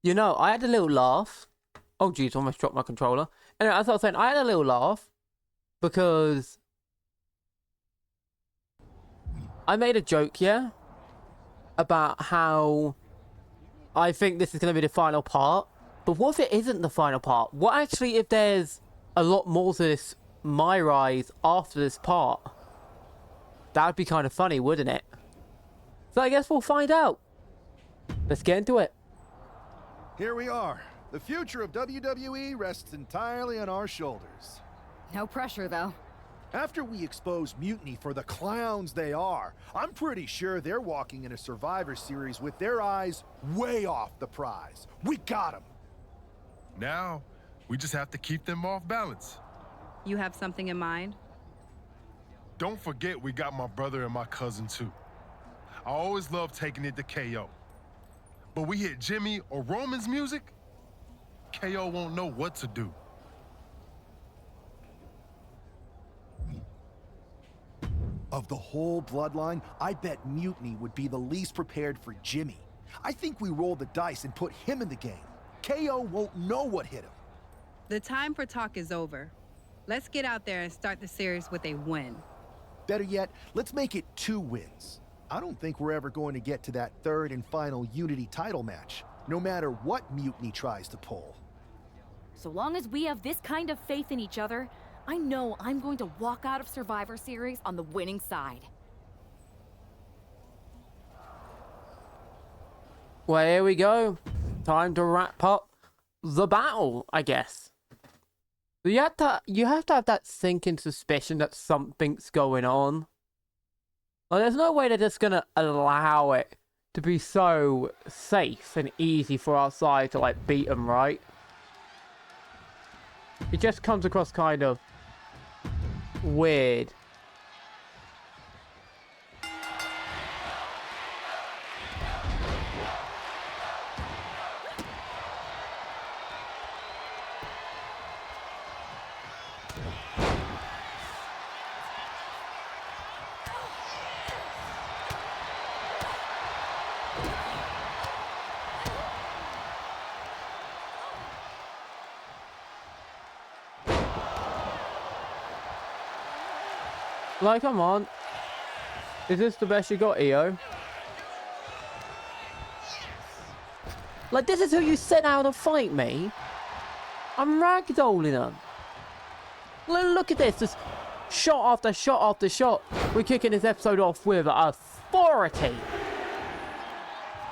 You know, I had a little laugh. Oh, geez, almost dropped my controller. Anyway, as I was saying, I had a little laugh because I made a joke, yeah, about how I think this is going to be the final part. But what if it isn't the final part? What actually if there's a lot more to this MYRISE after this part? That would be kind of funny, wouldn't it? So I guess we'll find out. Let's get into it. Here we are. The future of WWE rests entirely on our shoulders. No pressure, though. After we expose Mutiny for the clowns they are, I'm pretty sure they're walking in a Survivor Series with their eyes way off the prize. We got them. Now, we just have to keep them off balance. You have something in mind? Don't forget we got my brother and my cousin too. I always love taking it to KO. But we hit Jimmy or Roman's music, KO won't know what to do. Of the whole bloodline, I bet Mutiny would be the least prepared for Jimmy. I think we roll the dice and put him in the game. KO won't know what hit him. The time for talk is over. Let's get out there and start the series with a win. Better yet, let's make it 2 wins. I don't think we're ever going to get to that third and final Unity title match, no matter what Mutiny tries to pull. So long as we have this kind of faith in each other, I know I'm going to walk out of Survivor Series on the winning side. Well, here we go. Time to wrap up the battle, I guess. You have to have that sinking suspicion that something's going on. Like, there's no way they're just gonna allow it to be so safe and easy for our side to like beat them, right? It just comes across kind of weird. Like, come on. Is this the best you got, EO? Like, this is who you sent out to fight me? I'm ragdolling them. Look at this. Just shot after shot after shot. We're kicking this episode off with authority.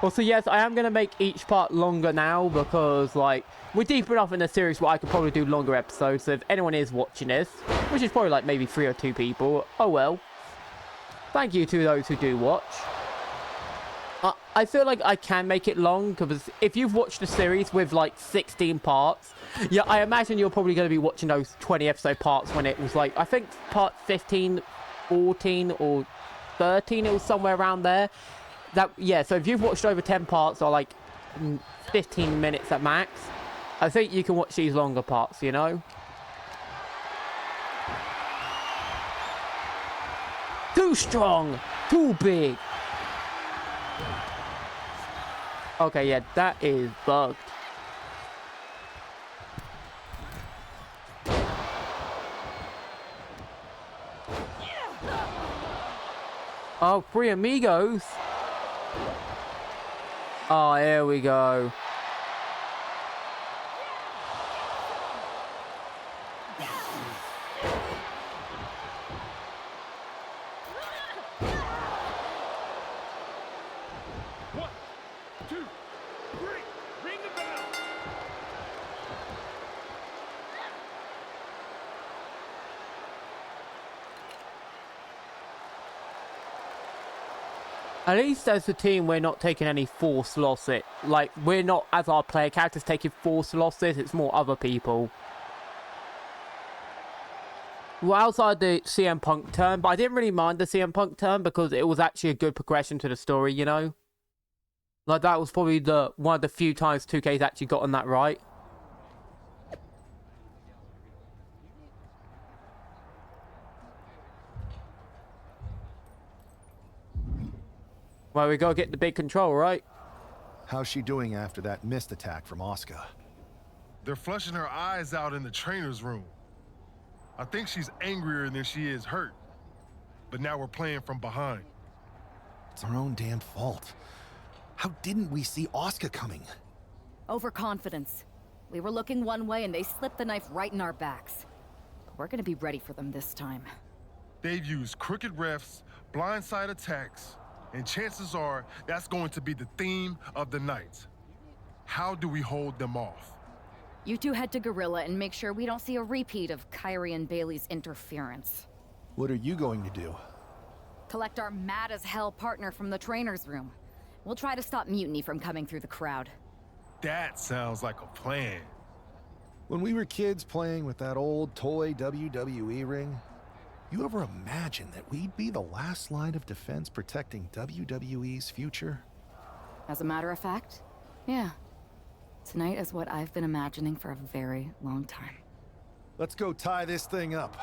Also, yes, I am going to make each part longer now because, like, we're deep enough in the series where I could probably do longer episodes. So if anyone is watching this, which is probably like maybe 3 or 2 people, oh well. Thank you to those who do watch. I feel like I can make it long because if you've watched the series with like 16 parts, yeah, I imagine you're probably going to be watching those 20 episode parts when it was like, I think part 15, 14 or 13, it was somewhere around there. Yeah, so if you've watched over 10 parts or like 15 minutes at max, I think you can watch these longer parts, you know? Too strong! Too big! Okay, yeah, that is bugged. Oh, 3 amigos! Oh, here we go. At least as a team, we're not taking any forced losses. Like, we're not, as our player characters, taking forced losses. It's more other people. Well, outside the CM Punk turn, but I didn't really mind the CM Punk turn because it was actually a good progression to the story, you know? Like, that was probably one of the few times 2K's actually gotten that right. Well, we gotta get the big control, right? How's she doing after that missed attack from Asuka? They're flushing her eyes out in the trainer's room. I think she's angrier than she is hurt. But now we're playing from behind. It's our own damn fault. How didn't we see Asuka coming? Overconfidence. We were looking one way and they slipped the knife right in our backs. But we're gonna be ready for them this time. They've used crooked refs, blindside attacks, and chances are that's going to be the theme of the night. How do we hold them off? You two head to Gorilla and make sure we don't see a repeat of Kyrie and Bailey's interference. What are you going to do? Collect our mad-as-hell partner from the trainer's room. We'll try to stop Mutiny from coming through the crowd. That sounds like a plan. When we were kids playing with that old toy WWE ring, you ever imagine that we'd be the last line of defense protecting WWE's future? As a matter of fact, yeah. Tonight is what I've been imagining for a very long time. Let's go tie this thing up.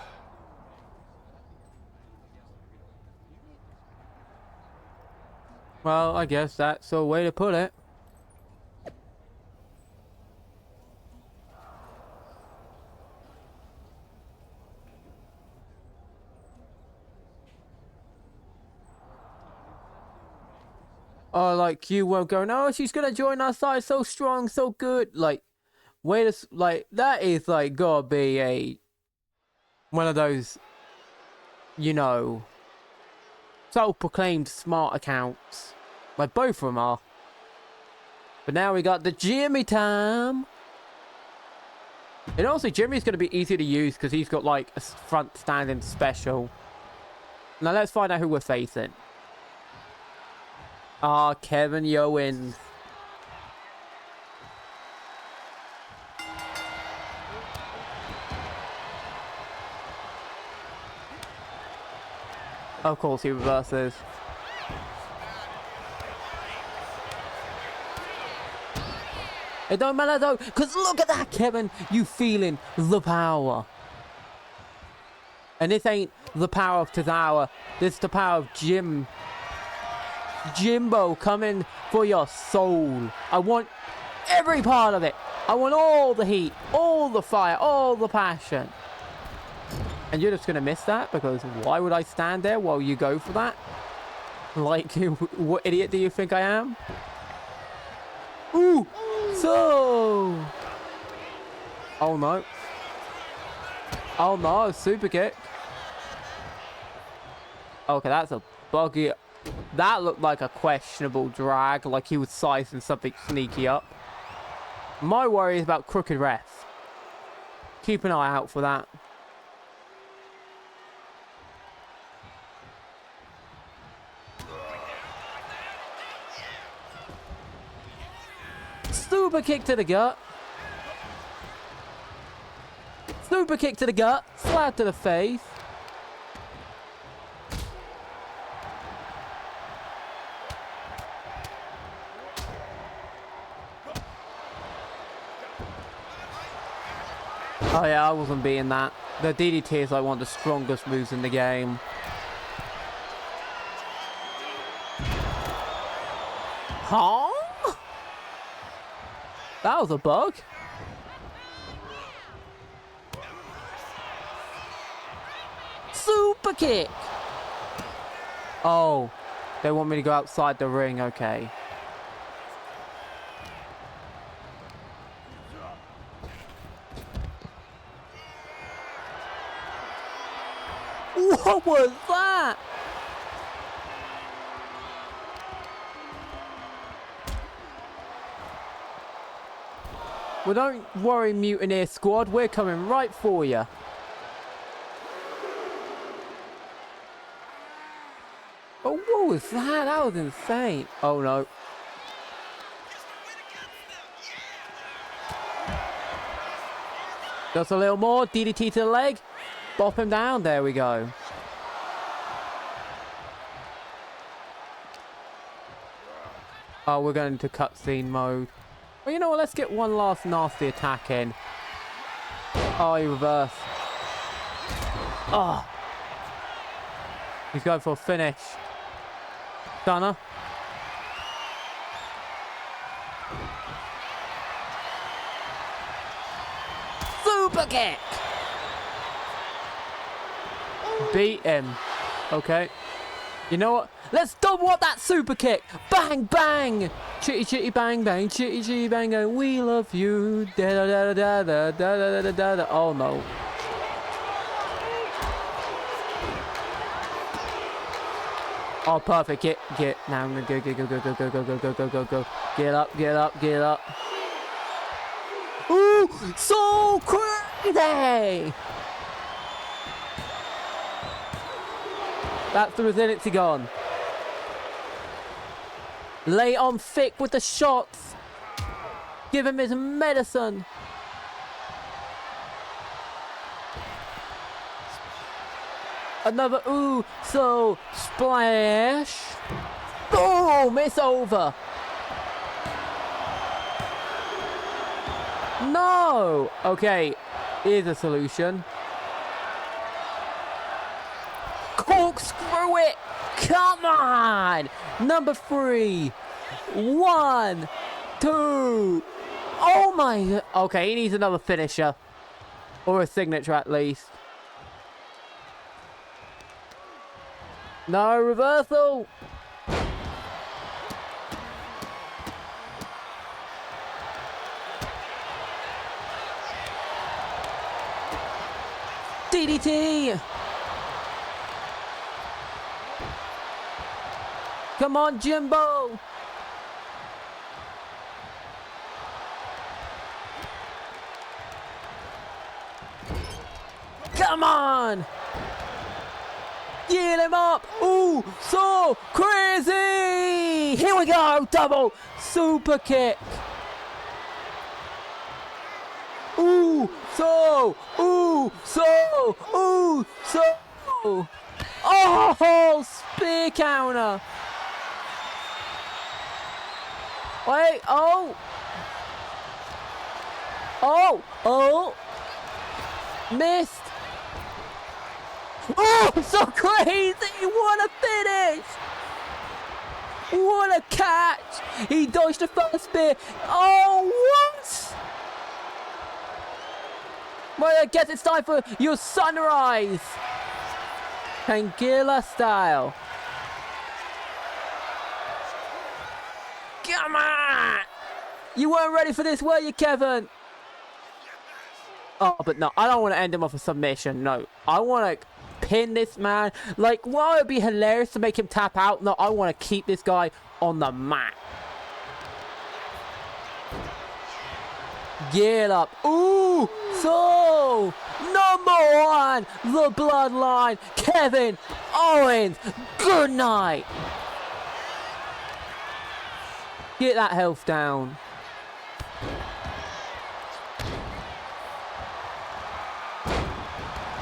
Well, I guess that's a way to put it. Oh, like you won't go, no, she's gonna join our side, so strong, so good. Like, wait a, like, that is like gotta be one of those, you know, self-proclaimed smart accounts. Like, both of them are. But now we got the Jimmy time. And also, Jimmy's going to be easy to use because he's got, like, a front standing special. Now, let's find out who we're facing. Ah, Kevin Owens. Of course, he reverses. It don't matter though, because look at that, Kevin. You feeling the power. And this ain't the power of Tozawa. This is the power of Jimbo coming for your soul. I want every part of it. I want all the heat, all the fire, all the passion. And you're just going to miss that? Because why would I stand there while you go for that? Like, what idiot do you think I am? Ooh! So! Oh no. Oh no, super kick. Okay, that's a buggy. That looked like a questionable drag, like he was sizing something sneaky up. My worry is about crooked refs. Keep an eye out for that. Super kick to the gut. Super kick to the gut. Slap to the face. Oh yeah, I wasn't being that. The DDT is like one of the strongest moves in the game. Huh? That was a bug. Super kick. Oh, they want me to go outside the ring. Okay. What was that? Well, don't worry, Mutineer Squad. We're coming right for you. Oh, what was that? That was insane. Oh, no. Just a little more. DDT to the leg. Bop him down. There we go. Oh, we're going into cutscene mode. Well, you know what? Let's get one last nasty attack in. Oh, he reversed. Oh. He's going for a finish. Stunner. super kick. Beat him. Okay. You know what? Let's double up that super kick. Bang, bang. Chitty, chitty, bang, bang. Chitty, chitty, bang, bang. We love you. Da, da, da, da, da, da, da, da, da. Oh, no. Oh, perfect. Get. Now I'm going to go. Get up. Ooh, so crazy. That's the resiliency gone. Lay on thick with the shots. Give him his medicine. Another ooh, so splash. Boom, it's over. No. Okay, here's a solution. Corkscrew it. Come on. Number 3. 1, 2. Oh my. Okay, he needs another finisher. Or a signature at least. No reversal. DDT. Come on, Jimbo. Come on. Get him up. Ooh, so crazy. Here we go. Double super kick. Ooh, so. Oh, spear counter. Wait, oh. Missed. Oh, so crazy. What a finish. What a catch. He dodged the first spear. Oh, what? Well, I guess it's time for your sunrise. Pangilla style. Come on! You weren't ready for this, were you, Kevin? Oh, but no, I don't want to end him off a submission. No, I want to pin this man. Like, while it would be hilarious to make him tap out, no, I want to keep this guy on the mat. Get up. Ooh, so number 1, the bloodline, Kevin Owens. Good night. Get that health down.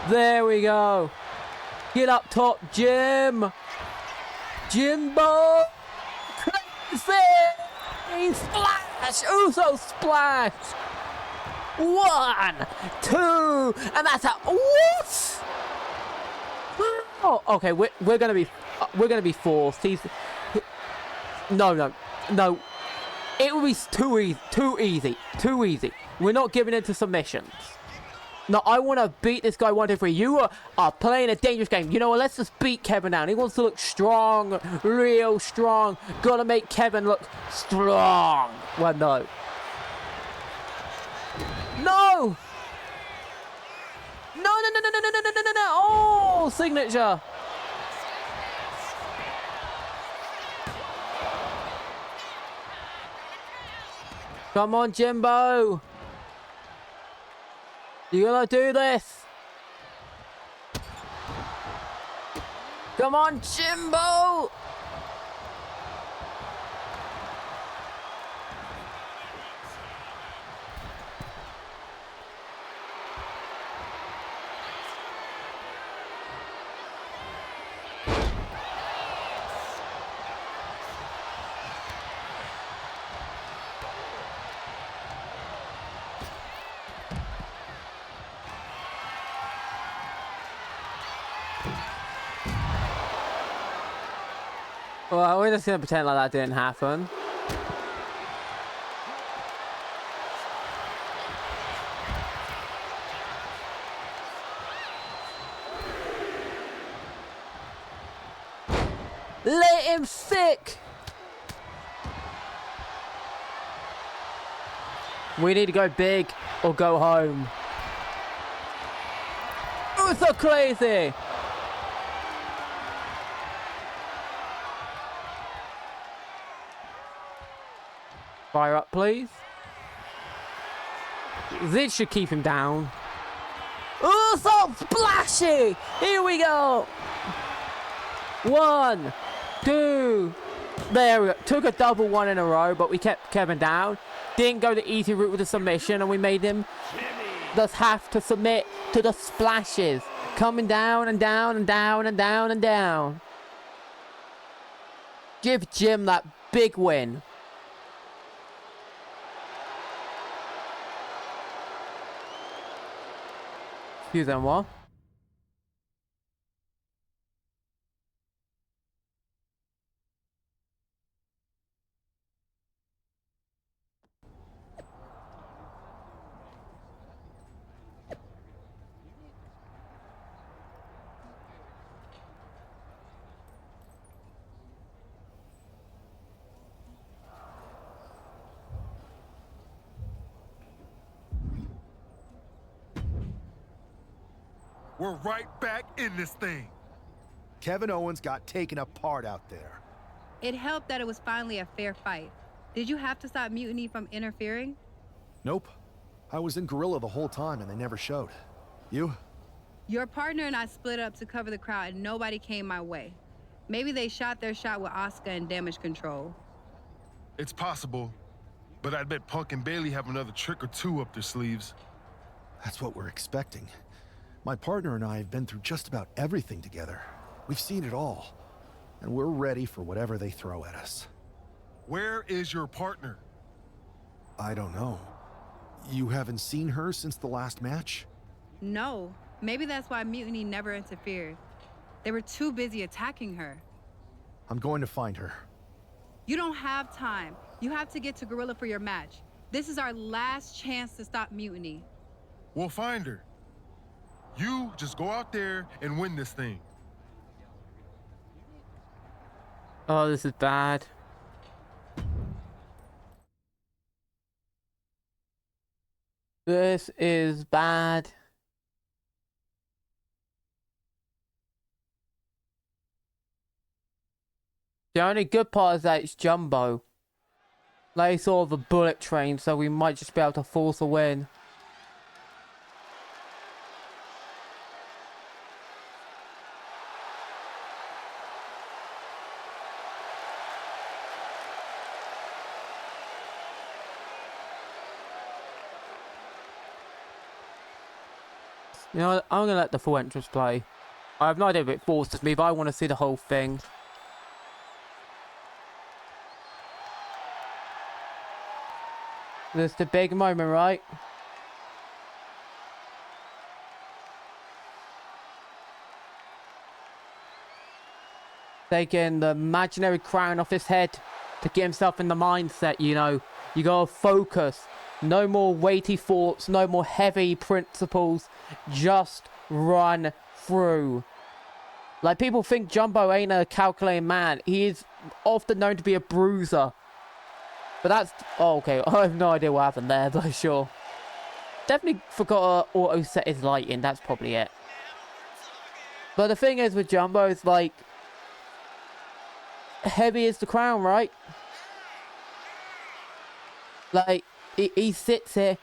There we go. Get up top, Jim. Jimbo. Crazy. Splash. Uso splash. 1, 2, and that's a what? Oh, okay. We're gonna be forced. No. It would be too easy. We're not giving in to submissions. No, I want to beat this guy 1, 2, 3. You are playing a dangerous game. You know what? Let's just beat Kevin down. He wants to look strong, real strong. Gotta make Kevin look strong. Well, no. No! No! Oh, signature. Come on, Jimbo. You gonna do this? Come on, Jimbo. Well, we're just gonna pretend like that didn't happen. Let him sick. We need to go big or go home. Oh, so crazy. Fire up, please. This should keep him down. Oh, so splashy! Here we go. 1, 2. There we go. Took a double one in a row, but we kept Kevin down. Didn't go the easy route with the submission, and we made him just have to submit to the splashes. Coming down and down and down and down and down. Give Jim that big win. Excusez-moi. We're right back in this thing. Kevin Owens got taken apart out there. It helped that it was finally a fair fight. Did you have to stop Mutiny from interfering? Nope. I was in Gorilla the whole time and they never showed. You? Your partner and I split up to cover the crowd and nobody came my way. Maybe they shot their shot with Asuka and damage control. It's possible, but I bet Punk and Bailey have another trick or two up their sleeves. That's what we're expecting. My partner and I have been through just about everything together. We've seen it all. And we're ready for whatever they throw at us. Where is your partner? I don't know. You haven't seen her since the last match? No, maybe that's why Mutiny never interfered. They were too busy attacking her. I'm going to find her. You don't have time. You have to get to Gorilla for your match. This is our last chance to stop Mutiny. We'll find her. You just go out there and win this thing. Oh, this is bad. This is bad. The only good part is that it's Jumbo. Like sort of a bullet train, so we might just be able to force a win. You know what? I'm gonna let the full entrance play. I have no idea if it forces me, but I want to see the whole thing. This is the big moment, right? Taking the imaginary crown off his head to get himself in the mindset, you know. You gotta focus. No more weighty thoughts, no more heavy principles. Just run through. Like, people think Jumbo ain't a calculating man. He is often known to be a bruiser. But that's... Oh, okay. I have no idea what happened there, but sure. Definitely forgot to auto-set his lighting. That's probably it. But the thing is with Jumbo, it's like... Heavy is the crown, right? Like, he sits here,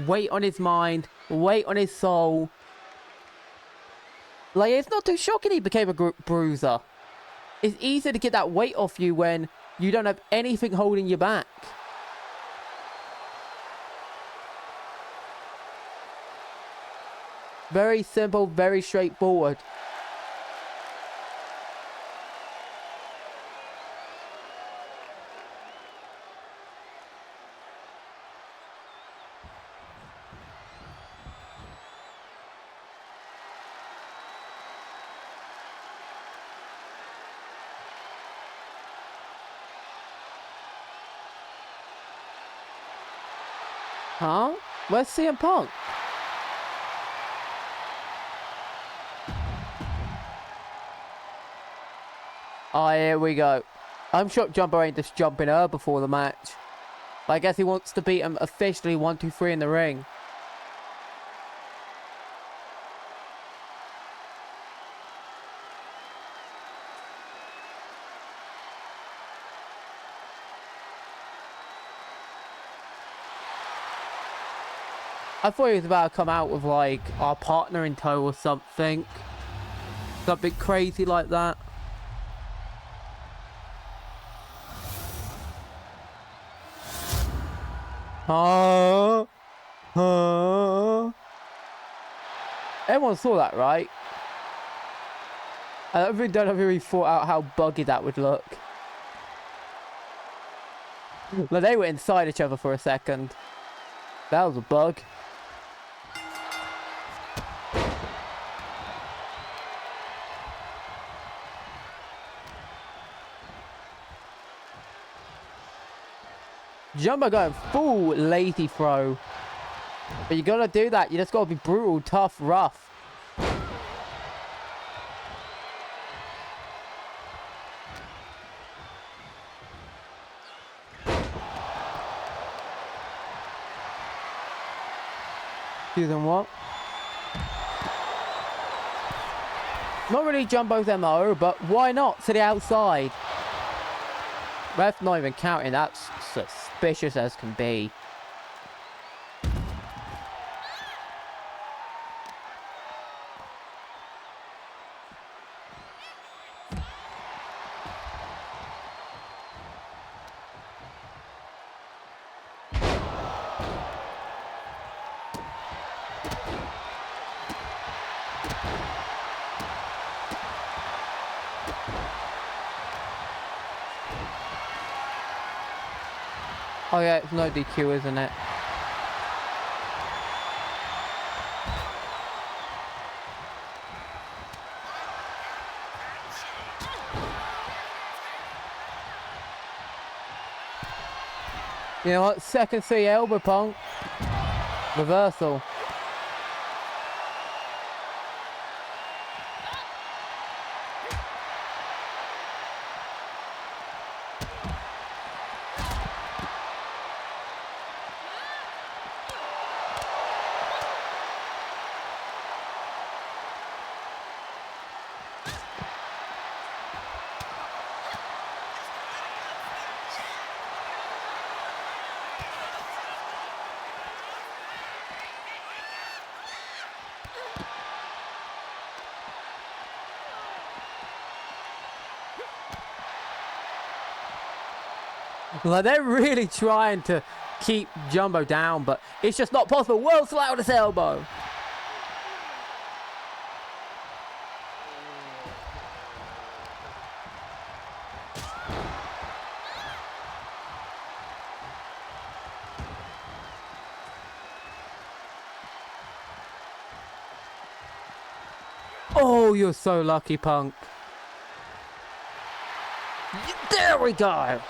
weight on his mind, weight on his soul. Like, it's not too shocking he became a bruiser. It's easy to get that weight off you when you don't have anything holding you back. Very simple, very straightforward. Huh? Where's CM Punk? Oh, here we go. I'm shocked Jumbo ain't just jumping her before the match. But I guess he wants to beat him officially 1, 2, 3 in the ring. I thought he was about to come out with like our partner in tow or something. Something crazy like that. Everyone saw that, right? I don't think WWE thought out how buggy that would look. But they were inside each other for a second. That was a bug. Jumbo going full lazy throw. But you gotta do that. You just gotta be brutal, tough, rough. Using what? Not really Jumbo's MO, but why not to the outside? Ref not even counting. That's suspicious as can be. Oh yeah, it's no DQ, isn't it? You know what? Second C elbow punk. Reversal. Like, they're really trying to keep Jumbo down, but it's just not possible. World's loudest elbow. Oh, you're so lucky, Punk. There we go.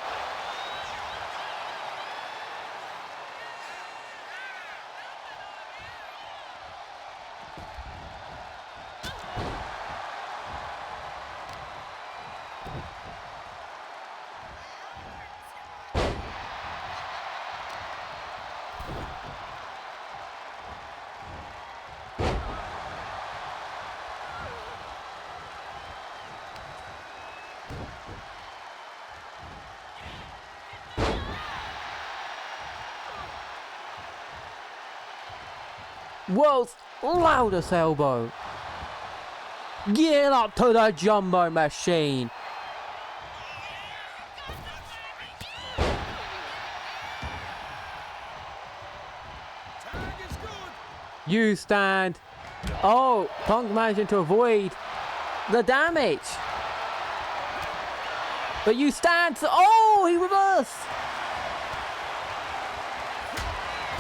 World's loudest elbow. Get up to the Jumbo machine. You stand. Oh, Punk managing to avoid the damage. But you stand. Oh, he reversed.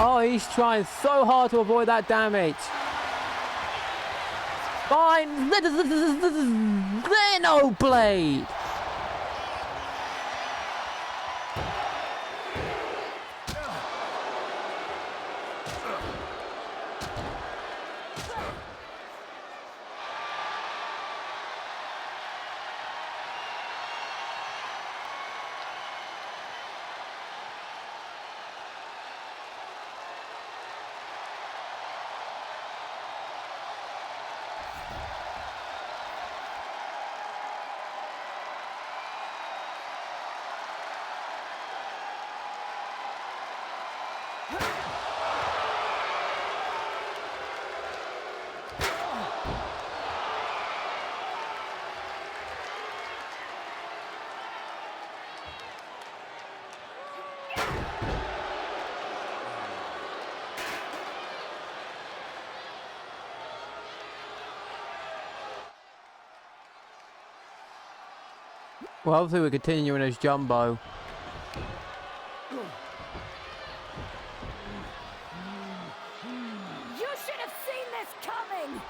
Oh, he's trying so hard to avoid that damage. Fine. No blade. Well, hopefully we're continuing as Jumbo. You should have seen this coming!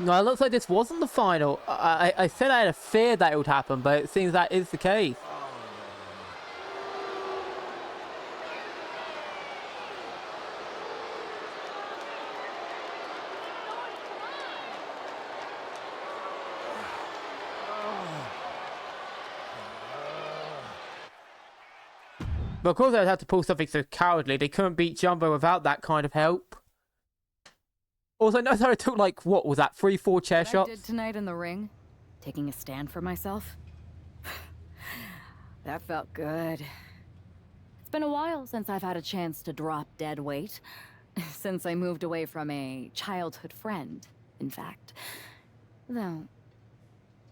No, it looks like this wasn't the final. I said I had a fear that it would happen, but it seems that is the case. But of course they'd have to pull something so cowardly. They couldn't beat Jumbo without that kind of help. Also, notice how it took, like, what was that, 3-4 chair shots? What I did tonight in the ring, taking a stand for myself, that felt good. It's been a while since I've had a chance to drop dead weight. Since I moved away from a childhood friend, in fact. Though,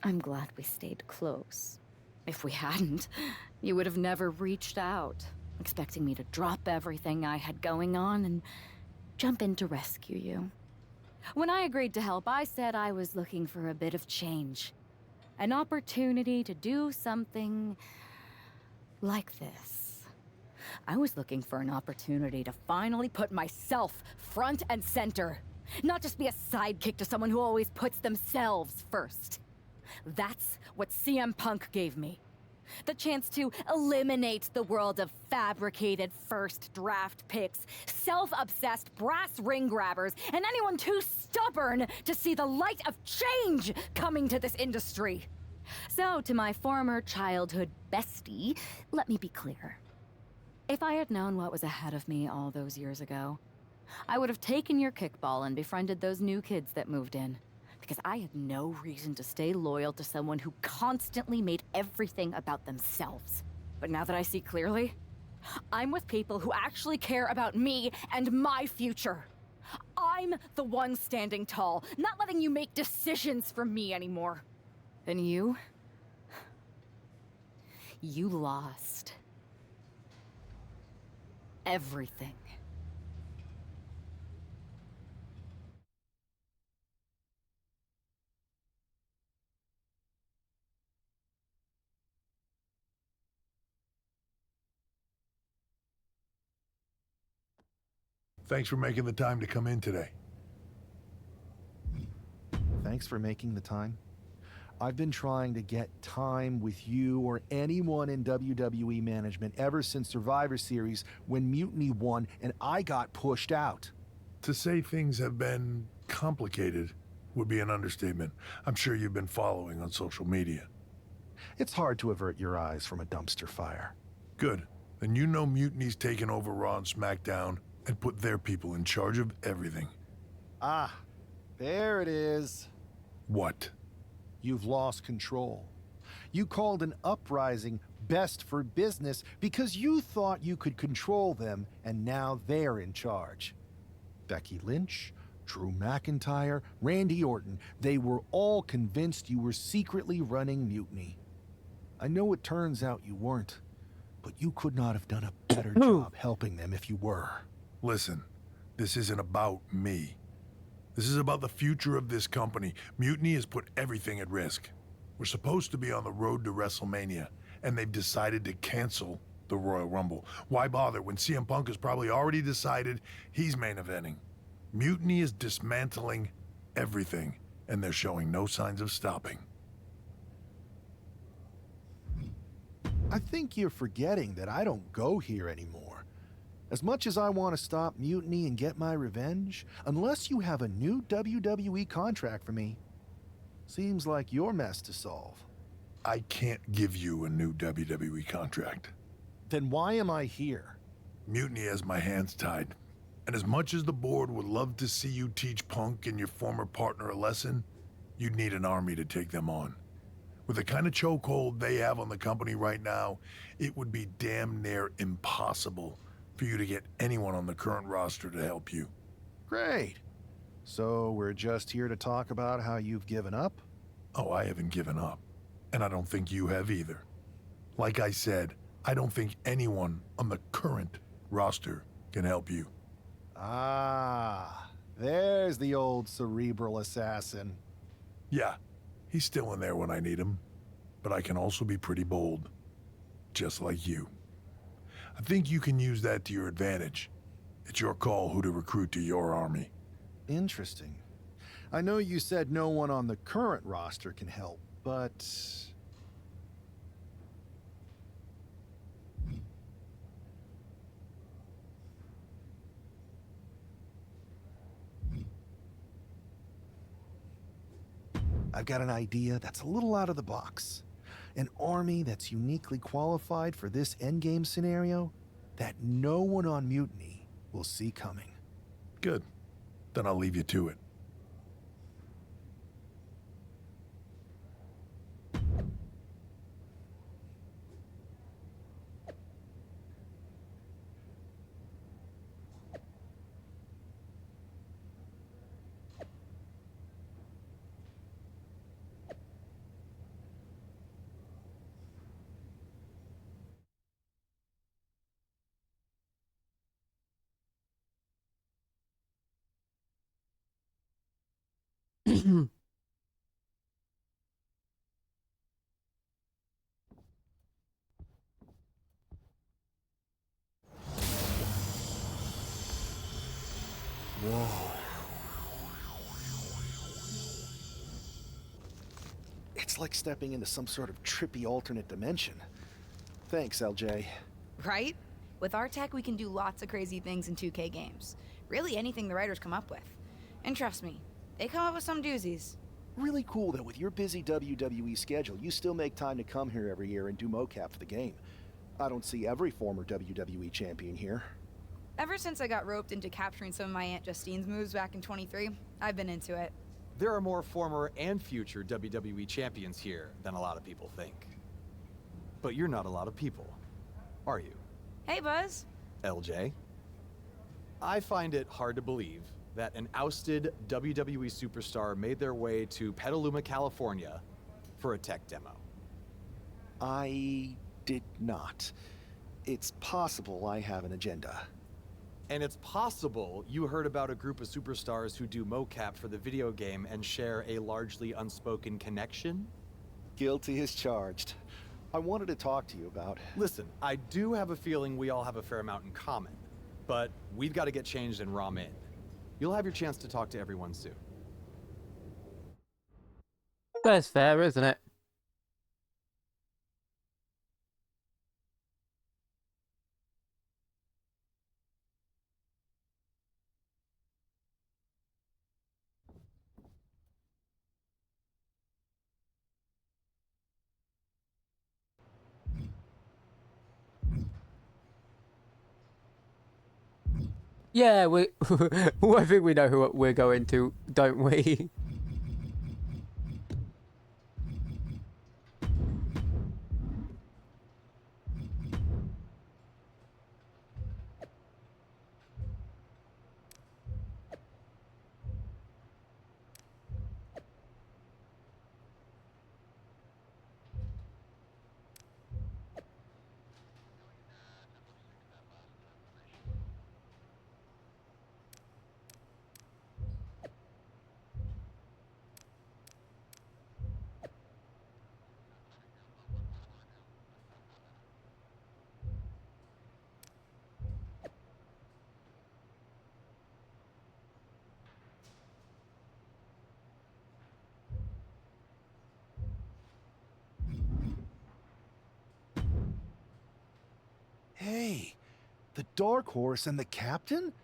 I'm glad we stayed close. If we hadn't, you would have never reached out, expecting me to drop everything I had going on and jump in to rescue you. When I agreed to help, I said I was looking for a bit of change. An opportunity to do something like this. I was looking for an opportunity to finally put myself front and center. Not just be a sidekick to someone who always puts themselves first. That's what CM Punk gave me. The chance to eliminate the world of fabricated first draft picks, self-obsessed brass ring grabbers, and anyone too stubborn to see the light of change coming to this industry. So, to my former childhood bestie, let me be clear. If I had known what was ahead of me all those years ago, I would have taken your kickball and befriended those new kids that moved in. Because I had no reason to stay loyal to someone who constantly made everything about themselves. But now that I see clearly, I'm with people who actually care about me and my future. I'm the one standing tall, not letting you make decisions for me anymore. And you lost everything. Thanks for making the time to come in today. Thanks for making the time. I've been trying to get time with you or anyone in WWE management ever since Survivor Series when Mutiny won and I got pushed out. To say things have been complicated would be an understatement. I'm sure you've been following on social media. It's hard to avert your eyes from a dumpster fire. Good. Then you know Mutiny's taken over Raw and SmackDown and put their people in charge of everything. Ah, there it is. What? You've lost control. You called an uprising best for business because you thought you could control them, and now they're in charge. Becky Lynch, Drew McIntyre, Randy Orton, they were all convinced you were secretly running Mutiny. I know it turns out you weren't, but you could not have done a better job helping them if you were. Listen, this isn't about me. This is about the future of this company. Mutiny has put everything at risk. We're supposed to be on the road to WrestleMania, and they've decided to cancel the Royal Rumble. Why bother when CM Punk has probably already decided he's main eventing? Mutiny is dismantling everything, and they're showing no signs of stopping. I think you're forgetting that I don't go here anymore. As much as I want to stop mutiny and get my revenge, unless you have a new WWE contract for me, seems like your mess to solve. I can't give you a new WWE contract. Then why am I here? Mutiny has my hands tied. And as much as the board would love to see you teach Punk and your former partner a lesson, you'd need an army to take them on. With the kind of chokehold they have on the company right now, it would be damn near impossible for you to get anyone on the current roster to help you. Great. So we're just here to talk about how you've given up? Oh, I haven't given up. And I don't think you have either. Like I said, I don't think anyone on the current roster can help you. Ah, there's the old cerebral assassin. Yeah, he's still in there when I need him. But I can also be pretty bold. Just like you. I think you can use that to your advantage. It's your call who to recruit to your army. Interesting. I know you said no one on the current roster can help, but... I've got an idea that's a little out of the box. An army that's uniquely qualified for this endgame scenario that no one on Mutiny will see coming. Good. Then I'll leave you to it. Whoa. It's like stepping into some sort of trippy alternate dimension. Thanks, LJ. Right? With our tech, we can do lots of crazy things in 2K games. Really anything the writers come up with. And trust me, they come up with some doozies. Really cool that with your busy WWE schedule, you still make time to come here every year and do mocap for the game. I don't see every former WWE champion here. Ever since I got roped into capturing some of my Aunt Justine's moves back in 23, I've been into it. There are more former and future WWE champions here than a lot of people think. But you're not a lot of people, are you, Hey, Buzz. LJ? I find it hard to believe that an ousted WWE superstar made their way to Petaluma, California for a tech demo. I did not. It's possible I have an agenda. And it's possible you heard about a group of superstars who do mocap for the video game and share a largely unspoken connection? Guilty as charged. I wanted to talk to you about... Listen, I do have a feeling we all have a fair amount in common, but we've got to get changed in ROM in. You'll have your chance to talk to everyone soon. That's fair, isn't it? Yeah, we. I think we know who we're going to, don't we? Hey, the Dark Horse and the Captain?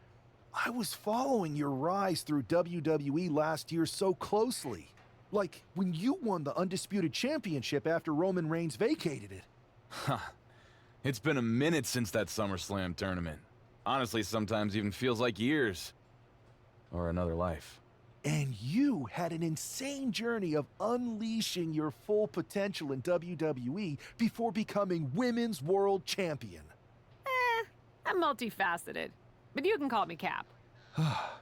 I was following your rise through WWE last year so closely. Like when you won the Undisputed Championship after Roman Reigns vacated it. Huh. It's been a minute since that SummerSlam tournament. Honestly, sometimes even feels like years. Or another life. And you had an insane journey of unleashing your full potential in WWE before becoming Women's World Champion. I'm multifaceted, but you can call me Cap.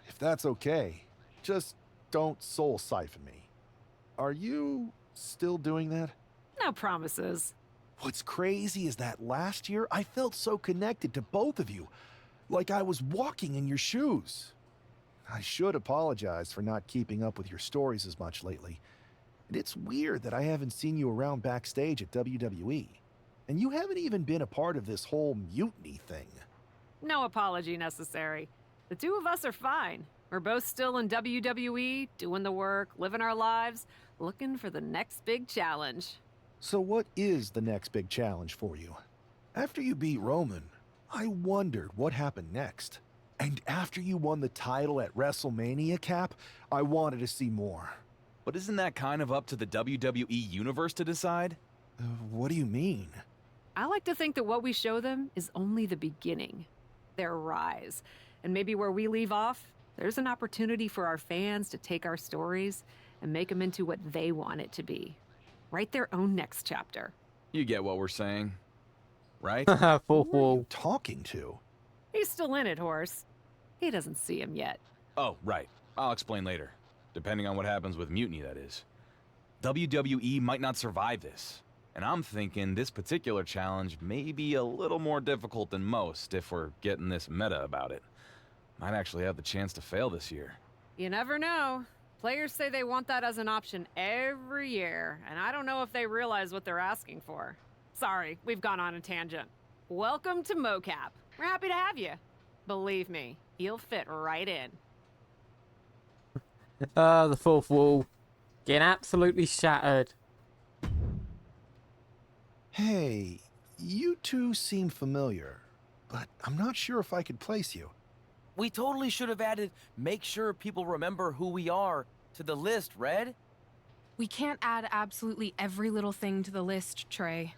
If that's okay, just don't soul siphon me. Are you still doing that? No promises. What's crazy is that last year I felt so connected to both of you, like I was walking in your shoes. I should apologize for not keeping up with your stories as much lately. And it's weird that I haven't seen you around backstage at WWE. And you haven't even been a part of this whole mutiny thing. No apology necessary. The two of us are fine. We're both still in WWE, doing the work, living our lives, looking for the next big challenge. So what is the next big challenge for you? After you beat Roman, I wondered what happened next. And after you won the title at WrestleMania, Cap, I wanted to see more. But isn't that kind of up to the WWE Universe to decide? What do you mean? I like to think that what we show them is only the beginning. Their rise. And maybe where we leave off, there's an opportunity for our fans to take our stories and make them into what they want it to be. Write their own next chapter. You get what we're saying, right? Fourth Who are you wall. talking to? He's still in it, Horse. He doesn't see him yet. Oh, right. I'll explain later. Depending on what happens with Mutiny, that is. WWE might not survive this. And I'm thinking this particular challenge may be a little more difficult than most if we're getting this meta about it. Might actually have the chance to fail this year. You never know. Players say they want that as an option every year, and I don't know if they realize what they're asking for. Sorry, we've gone on a tangent. Welcome to MoCap. We're happy to have you. Believe me, you'll fit right in. The fourth wall. Getting absolutely shattered. Hey, you two seem familiar, but I'm not sure if I could place you. We totally should have added make sure people remember who we are to the list, Red. We can't add absolutely every little thing to the list, Trey.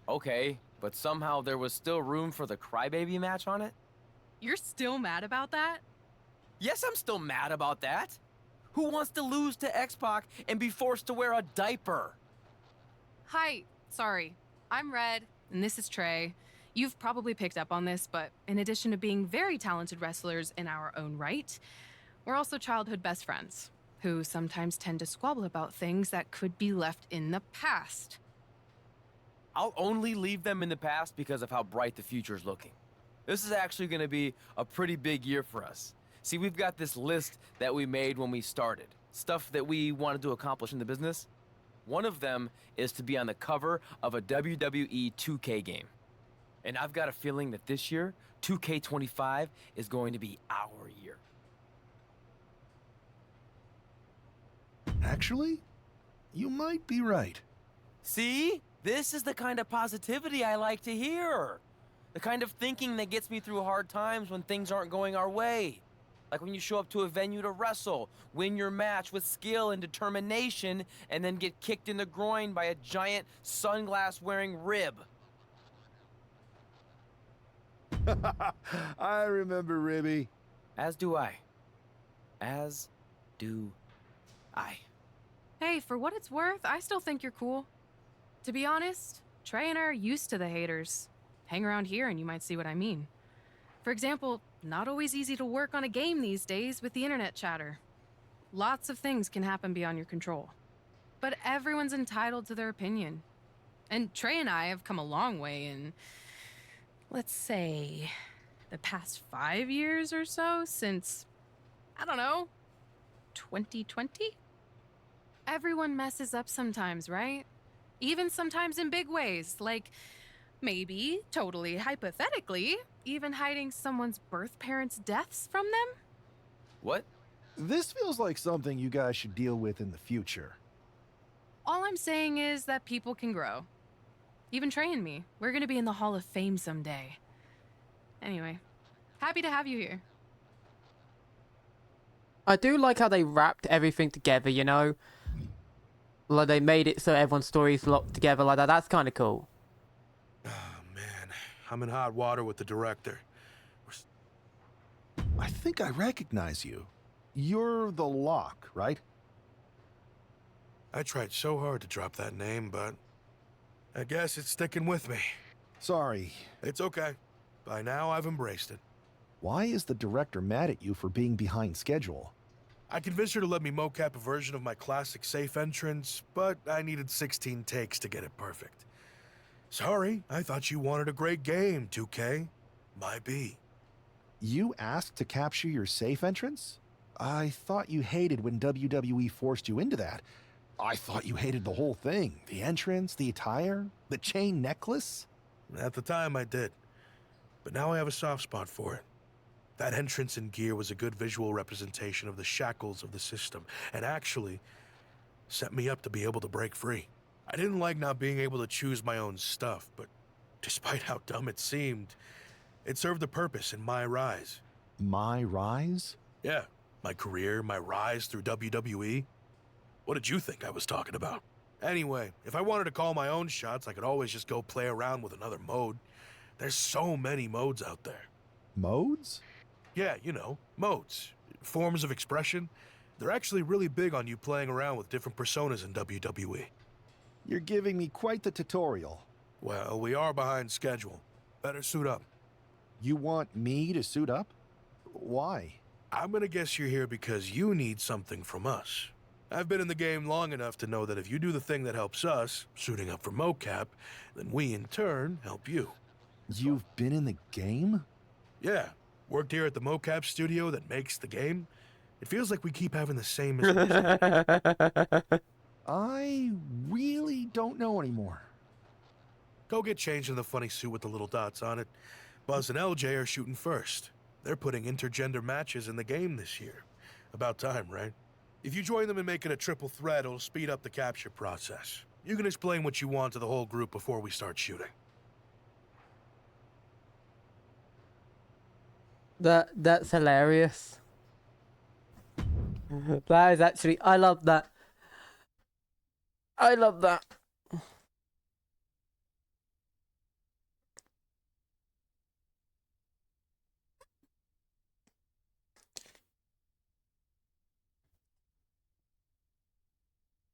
Okay, but somehow there was still room for the Crybaby match on it? You're still mad about that? Yes, I'm still mad about that. Who wants to lose to X-Pac and be forced to wear a diaper? Hi, sorry. I'm Red, and this is Trey. You've probably picked up on this, but in addition to being very talented wrestlers in our own right, we're also childhood best friends, who sometimes tend to squabble about things that could be left in the past. I'll only leave them in the past because of how bright the future's looking. This is actually going to be a pretty big year for us. See, we've got this list that we made when we started. Stuff that we wanted to accomplish in the business. One of them is to be on the cover of a WWE 2K game. And I've got a feeling that this year, 2K25 is going to be our year. Actually, you might be right. See? This is the kind of positivity I like to hear. The kind of thinking that gets me through hard times when things aren't going our way. Like when you show up to a venue to wrestle, win your match with skill and determination, and then get kicked in the groin by a giant sunglass-wearing rib. I remember Ribby. As do I. As do I. Hey, for what it's worth, I still think you're cool. To be honest, Trey and I are used to the haters. Hang around here and you might see what I mean. For example, not always easy to work on a game these days with the internet chatter. Lots of things can happen beyond your control. But everyone's entitled to their opinion. And Trey and I have come a long way in, let's say, the past 5 years or so since, I don't know, 2020? Everyone messes up sometimes, right? Even sometimes in big ways, like maybe, totally hypothetically, even hiding someone's birth parents' deaths from them? What? This feels like something you guys should deal with in the future. All I'm saying is that people can grow. even train me. We're gonna be in the Hall of Fame someday. Anyway, happy to have you here. I do like how they wrapped everything together, you know? Like, they made it so everyone's stories locked together like that. That's kind of cool. Oh, man. I'm in hot water with the director. I think I recognize you. You're the Lock, right? I tried so hard to drop that name, but I guess it's sticking with me. Sorry. It's okay. By now, I've embraced it. Why is the director mad at you for being behind schedule? I convinced her to let me mocap a version of my classic safe entrance, but I needed 16 takes to get it perfect. Sorry, I thought you wanted a great game, 2K. My B. You asked to capture your safe entrance? I thought you hated when WWE forced you into that. I thought you hated the whole thing. The entrance, the attire, the chain necklace. At the time, I did. But now I have a soft spot for it. That entrance and gear was a good visual representation of the shackles of the system, and actually set me up to be able to break free. I didn't like not being able to choose my own stuff, but despite how dumb it seemed, it served a purpose in my rise. My rise? Yeah, my career, my rise through WWE. What did you think I was talking about? Anyway, if I wanted to call my own shots, I could always just go play around with another mode. There's so many modes out there. Modes? Yeah, you know, modes. Forms of expression. They're actually really big on you playing around with different personas in WWE. You're giving me quite the tutorial. Well, we are behind schedule. Better suit up. You want me to suit up? Why? I'm gonna guess you're here because you need something from us. I've been in the game long enough to know that if you do the thing that helps us, suiting up for mocap, then we in turn help you. You've been in the game? Yeah, worked here at the mocap studio that makes the game. It feels like we keep having the same I really don't know anymore. Go get changed in the funny suit with the little dots on it. Buzz and LJ are shooting first. They're putting intergender matches in the game this year. About time, right? If you join them in making a triple threat, it'll speed up the capture process. You can explain what you want to the whole group before we start shooting. That's hilarious. That is actually, I love that. I love that.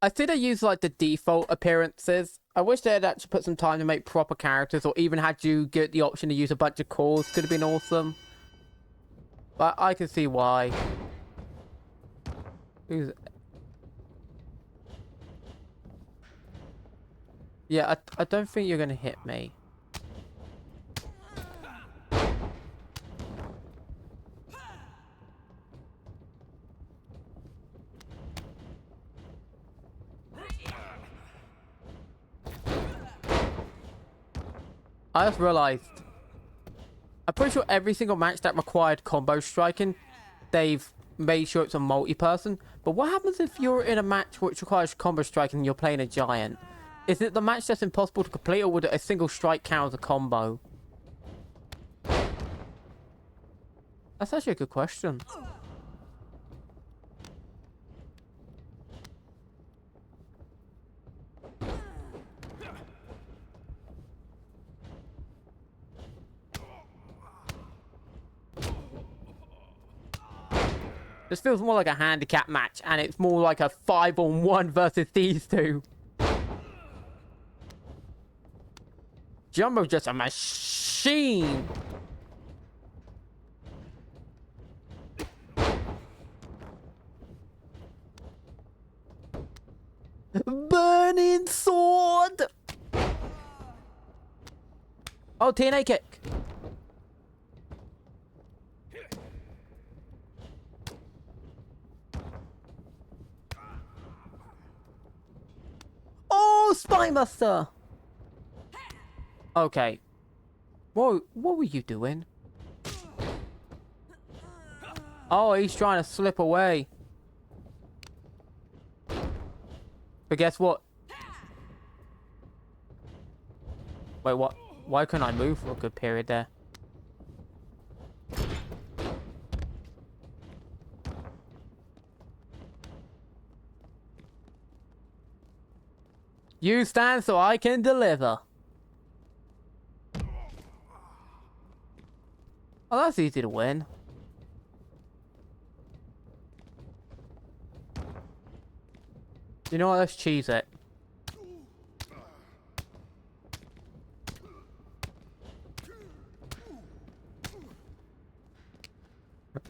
I see they use like the default appearances. I wish they had actually put some time to make proper characters, or even had you get the option to use a bunch of calls. Could have been awesome. But I can see why. Who's... Yeah, I don't think you're gonna hit me. I just realized, I'm pretty sure every single match that required combo striking, they've made sure it's a multi-person. But what happens if you're in a match which requires combo striking and you're playing a giant? Is it the match that's impossible to complete, or would a single strike count as a combo? That's actually a good question. This feels more like a handicap match, and it's more like a 5-on-1 versus these two. Jumbo's just a machine. Burning sword. Oh, TNA kick. Oh, Spinebuster! Okay. What were you doing? Oh, he's trying to slip away. But guess what? Wait, what? Why couldn't I move for a good period there? You stand so I can deliver. Oh, that's easy to win. You know what? Let's cheese it.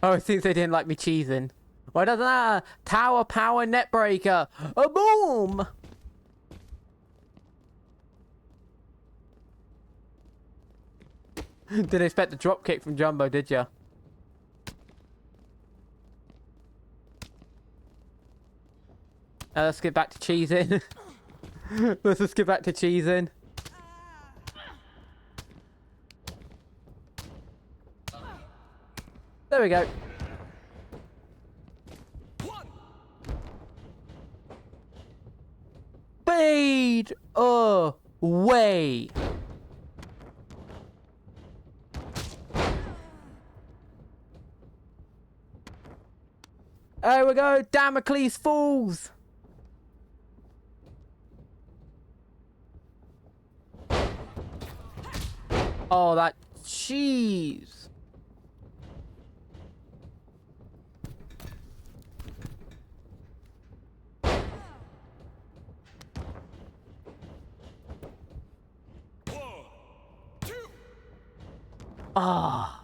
Oh, it seems they didn't like me cheesing. Why doesn't that? Tower power net breaker. A boom! Didn't expect the drop kick from Jumbo, did ya? Let's get back to cheesing. Let's just get back to cheesing. There we go. Fade away. There we go. Damocles falls. Oh, that cheese. Ah.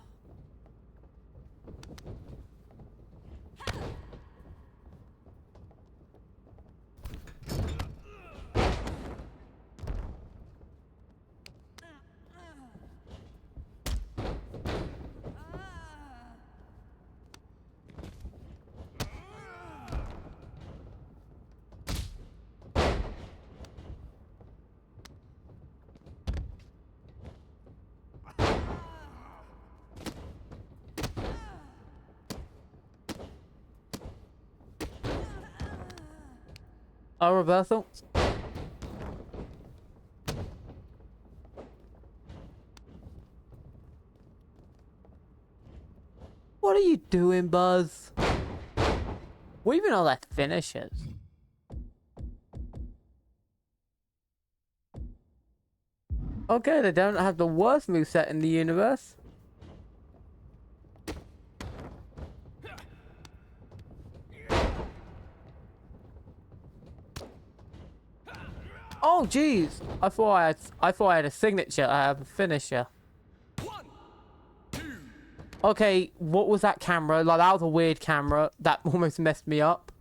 A reversal. What are you doing, Buzz? We even know that finishes. Okay, they don't have the worst moveset in the universe. Oh, jeez! I thought I had a signature. I have a finisher. Okay, what was that camera? Like, that was a weird camera. That almost messed me up.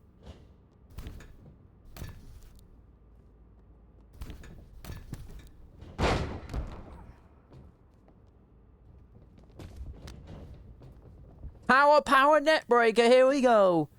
Power net breaker. Here we go.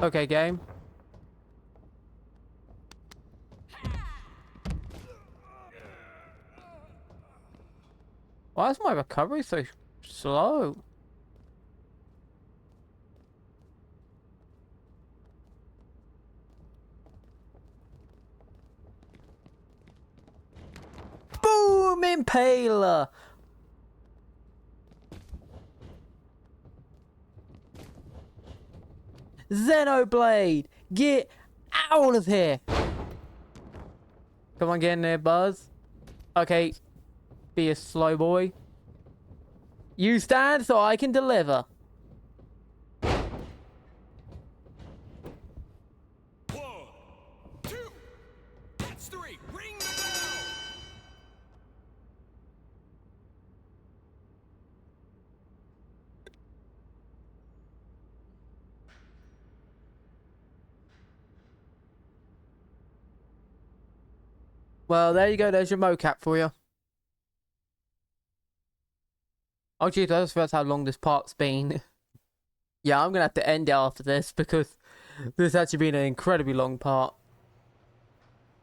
Okay, game. Why is my recovery so slow? Boom! Impaler! Xenoblade! Get out of here! Come on, get in there, Buzz. Okay. Be a slow boy. You stand so I can deliver. Well, there you go. There's your mocap for you. Oh, geez, I just realized how long this part's been. Yeah, I'm going to have to end it after this because this has actually been an incredibly long part.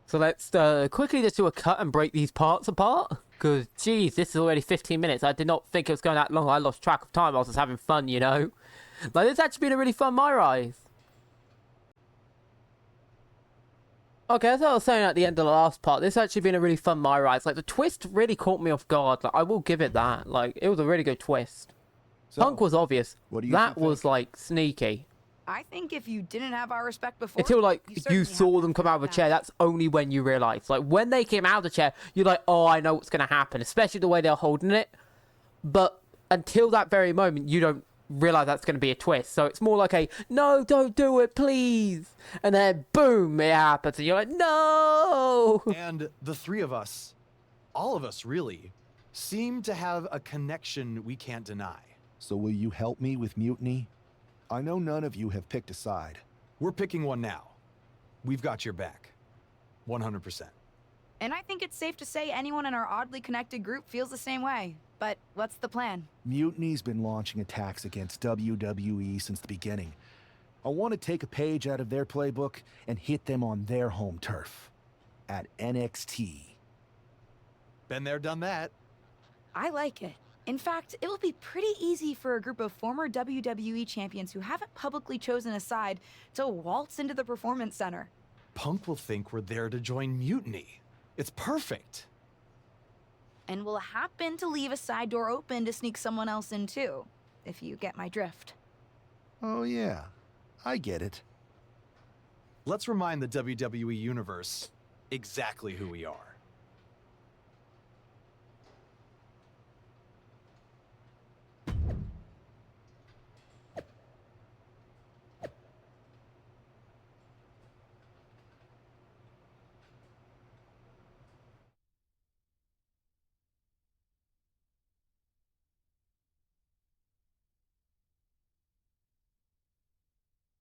So let's quickly just do a cut and break these parts apart. Because, geez, this is already 15 minutes. I did not think it was going that long. I lost track of time. I was just having fun, you know. Like, this has actually been a really fun MYRISE. Okay, as I was saying at the end of the last part, this has actually been a really fun MYRISE. Like, the twist really caught me off guard. Like, I will give it that. Like, it was a really good twist. So, Punk was obvious. what do you that two was, think? like, sneaky. I think if you didn't have our respect before, Until, like, certainly you have saw that them come out of a now. chair, that's only when you realise. Like, when they came out of the chair, you're like, oh, I know what's going to happen. Especially the way they're holding it. But until that very moment, you don't realise that's going to be a twist. So it's more like a, no, don't do it, please. And then, boom, it happens. And you're like, no! And the three of us, all of us really, seem to have a connection we can't deny. So will you help me with mutiny? I know none of you have picked a side. We're picking one now. We've got your back. 100%. And I think it's safe to say anyone in our oddly connected group feels the same way. But what's the plan? Mutiny's been launching attacks against WWE since the beginning. I want to take a page out of their playbook and hit them on their home turf. At NXT. Been there, done that. I like it. In fact, it will be pretty easy for a group of former WWE champions who haven't publicly chosen a side to waltz into the Performance Center. Punk will think we're there to join Mutiny. It's perfect. And we'll happen to leave a side door open to sneak someone else in too, if you get my drift. Oh yeah, I get it. Let's remind the WWE Universe exactly who we are.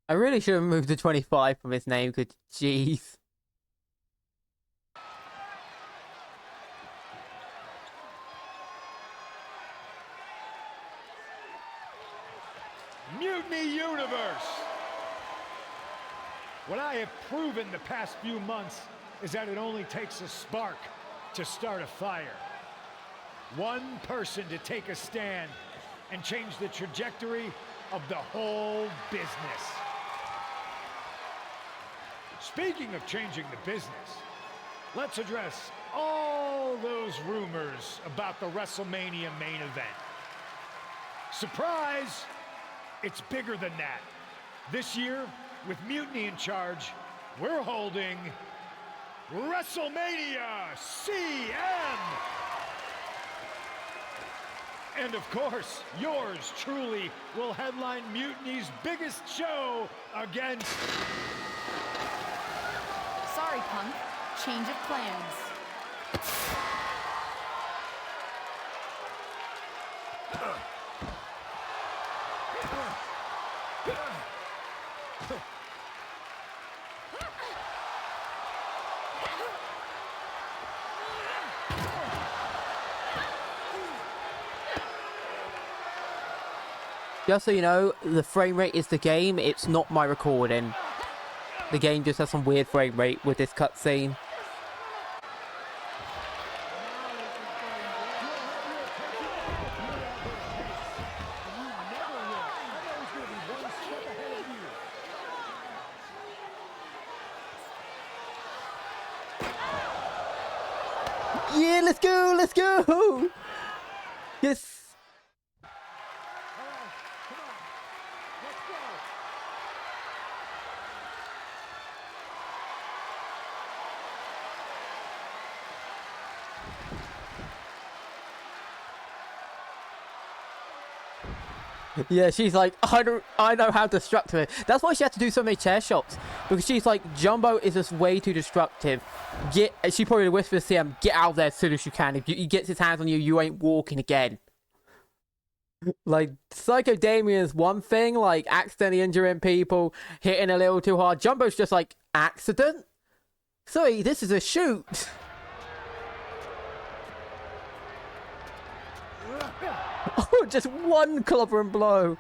I really should have moved to 25 from his name, because, jeez. Mutiny Universe! What I have proven the past few months is that it only takes a spark to start a fire. One person to take a stand and change the trajectory of the whole business. Speaking of changing the business, let's address all those rumors about the WrestleMania main event. Surprise! It's bigger than that. This year, with Mutiny in charge, we're holding WrestleMania CM! And of course, yours truly will headline Mutiny's biggest show against... Sorry, Punk. Change of plans. Just so you know, the frame rate is the game, it's not my recording. The game just has some weird frame rate with this cutscene. Yeah, let's go, let's go! Yes! Yeah, she's like, I know how destructive. That's why she had to do so many chair shots, because she's like, Jumbo is just way too destructive. She probably whispers to him, get out of there as soon as you can. If he gets his hands on you, you ain't walking again. Like, Psycho Damien's one thing, like accidentally injuring people, hitting a little too hard. Jumbo's just like, accident? Sorry, this is a shoot. Oh, just one clobbering blow.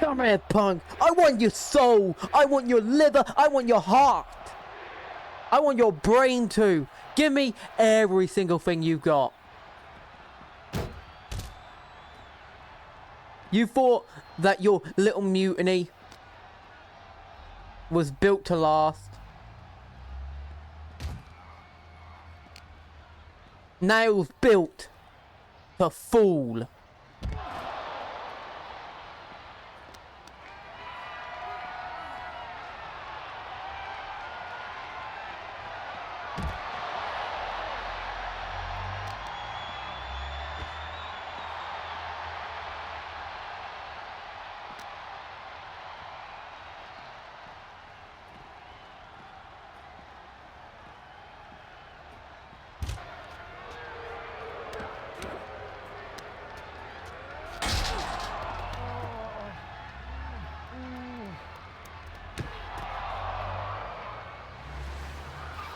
Come here, punk. I want your soul. I want your liver. I want your heart. I want your brain too. Give me every single thing you got. You thought that your little mutiny was built to last. Nails built to fall.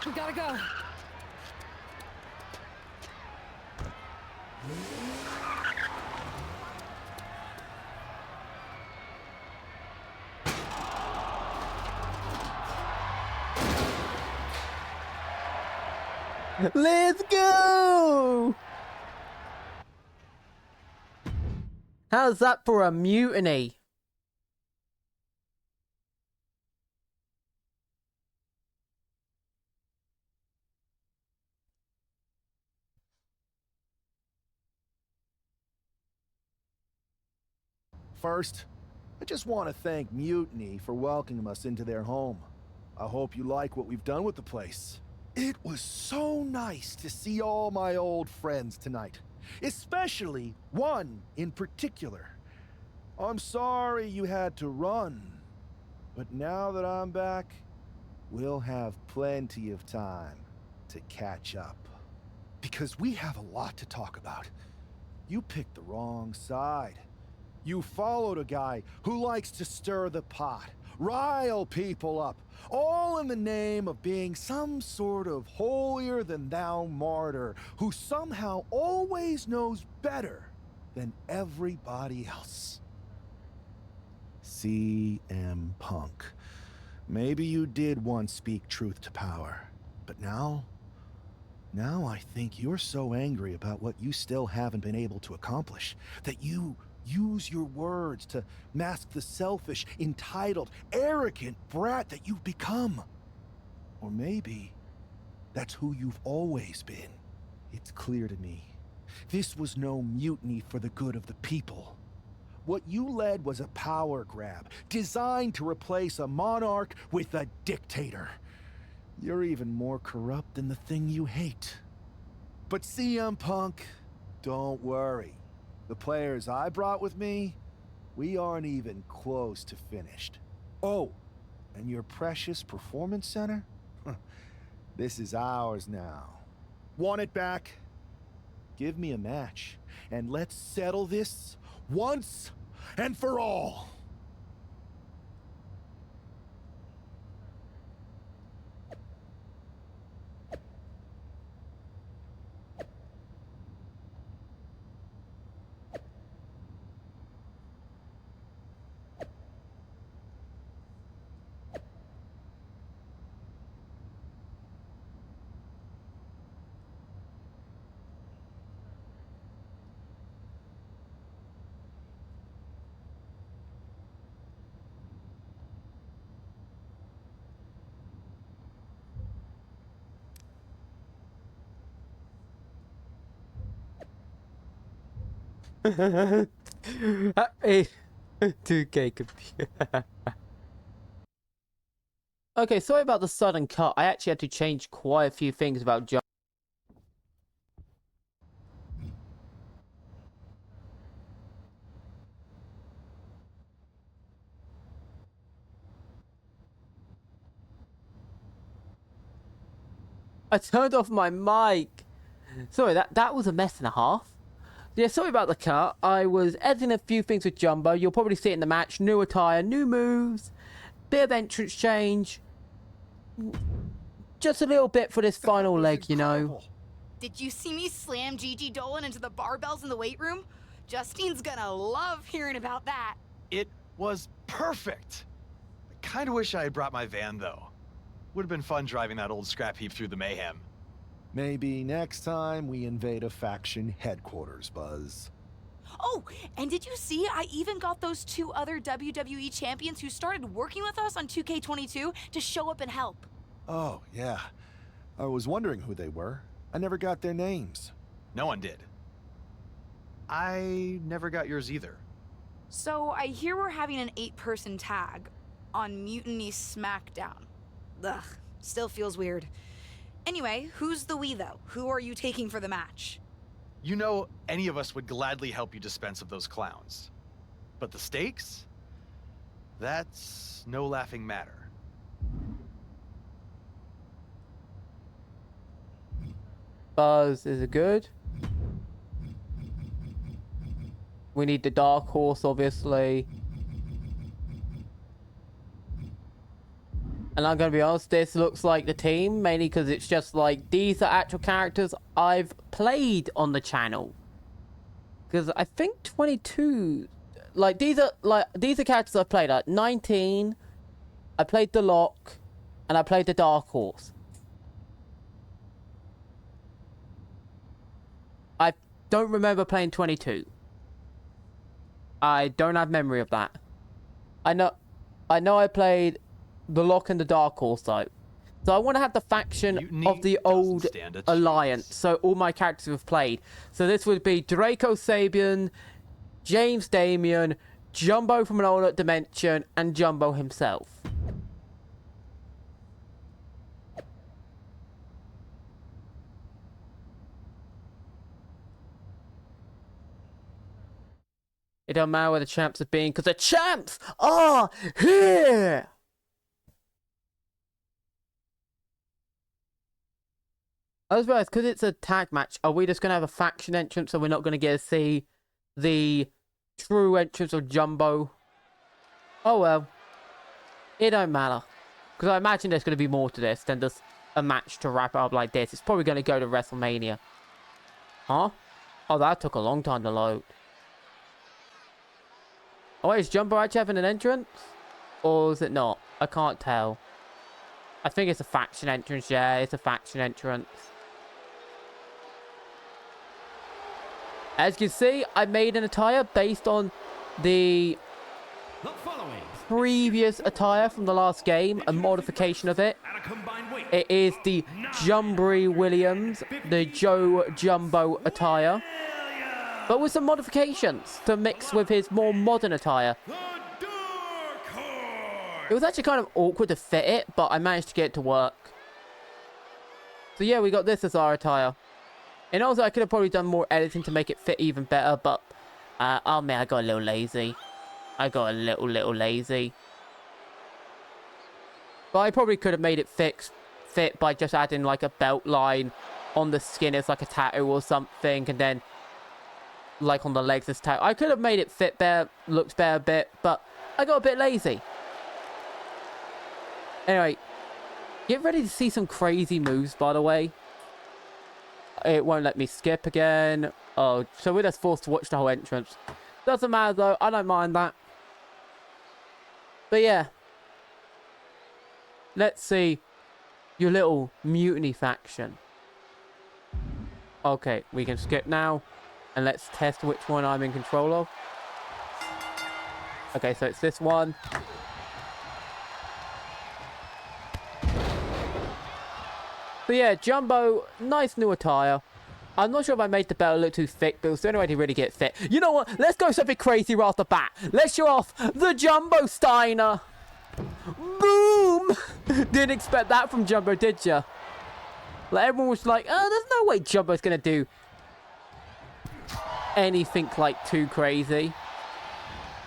We gotta go. Let's go! How's that for a mutiny? First, I just want to thank Mutiny for welcoming us into their home. I hope you like what we've done with the place. It was so nice to see all my old friends tonight, especially one in particular. I'm sorry you had to run, but now that I'm back, we'll have plenty of time to catch up. Because we have a lot to talk about. You picked the wrong side. You followed a guy who likes to stir the pot, rile people up, all in the name of being some sort of holier-than-thou martyr who somehow always knows better than everybody else. CM Punk. Maybe you did once speak truth to power, but now I think you're so angry about what you still haven't been able to accomplish that you use your words to mask the selfish, entitled, arrogant brat that you've become. Or maybe that's who you've always been. It's clear to me. This was no mutiny for the good of the people. What you led was a power grab, designed to replace a monarch with a dictator. You're even more corrupt than the thing you hate. But CM Punk, don't worry. The players I brought with me, we aren't even close to finished. Oh, and your precious performance center? This is ours now. Want it back? Give me a match, and let's settle this once and for all. Hey, 2K computer. Okay, sorry about the sudden cut. I actually had to change quite a few things about John. I turned off my mic. Sorry, that was a mess and a half. Yeah, sorry about the cut. I was editing a few things with Jumbo. You'll probably see it in the match. New attire, new moves, bit of entrance change. Just a little bit for this final leg, you know. Did you see me slam Gigi Dolan into the barbells in the weight room? Justine's gonna love hearing about that. It was perfect. I kind of wish I had brought my van, though. Would have been fun driving that old scrap heap through the mayhem. Maybe next time we invade a faction headquarters, Buzz. Oh, and did you see I even got those 2 other WWE champions who started working with us on 2K22 to show up and help? Oh, yeah. I was wondering who they were. I never got their names. No one did. I never got yours either. So I hear we're having an 8-person tag on Mutiny SmackDown. Ugh, still feels weird. Anyway, who's the we, though? Who are you taking for the match? You know, any of us would gladly help you dispense of those clowns. But the stakes? That's no laughing matter. Buzz, is it good? We need the Dark Horse, obviously. And I'm going to be honest, this looks like the team, mainly because it's just like, these are actual characters I've played on the channel. Because I think 22, like, these are characters I've played. Like, 19, I played the Lock, and I played the Dark Horse. I don't remember playing 22. I don't have memory of that. I know I played the Lock and the Dark Horse, though. So I want to have the faction of the old alliance. So all my characters have played. So this would be Draco Sabian, James Damian, Jumbo from an alternate dimension, and Jumbo himself. It don't matter where the champs have been, because the champs are here! I was realized, because it's a tag match, are we just going to have a faction entrance, so we're not going to get to see the true entrance of Jumbo? Oh well. It don't matter. Because I imagine there's going to be more to this than just a match to wrap it up like this. It's probably going to go to WrestleMania. Huh? Oh, that took a long time to load. Oh, wait, is Jumbo actually having an entrance? Or is it not? I can't tell. I think it's a faction entrance, yeah, it's a faction entrance. As you can see, I made an attire based on the previous attire from the last game, a modification of it. It is the Jumbry Williams, the Joe Jumbo attire, but with some modifications to mix with his more modern attire. It was actually kind of awkward to fit it, but I managed to get it to work. So yeah, we got this as our attire. And also, I could have probably done more editing to make it fit even better, but... oh man, I got a little lazy. I got a little lazy. But I probably could have made it fit by just adding like a belt line on the skin as like a tattoo or something, and then like on the legs as tattoo. I could have made it fit better, looked better a bit, but I got a bit lazy. Anyway, get ready to see some crazy moves, by the way. It won't let me skip again. Oh, so we're just forced to watch the whole entrance. Doesn't matter though, I don't mind that. But yeah. Let's see your little mutiny faction. Okay, we can skip now. And let's test which one I'm in control of. Okay, so it's this one. But yeah, Jumbo, nice new attire. I'm not sure if I made the belt look too thick, but it was the only way to really get fit. You know what? Let's go something crazy right off the bat. Let's show off the Jumbo Steiner. Boom! Didn't expect that from Jumbo, did ya? Like, everyone was like, oh, there's no way Jumbo's gonna do anything like too crazy.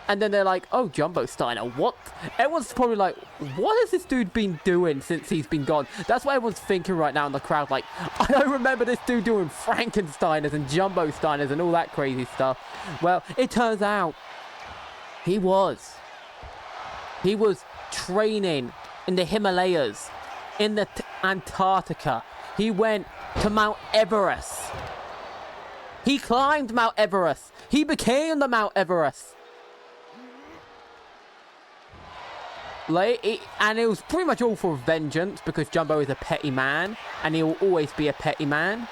And then they're like, oh, Jumbo Steiner, what? Everyone's probably like, what has this dude been doing since he's been gone? That's what everyone's thinking right now in the crowd. Like, I don't remember this dude doing Frankensteiners and Jumbo Steiners and all that crazy stuff. Well, it turns out he was training in the Himalayas, in the Antarctica. He went to Mount Everest. He climbed Mount Everest. He became the Mount Everest. And it was pretty much all for vengeance, because Jumbo is a petty man, and he will always be a petty man.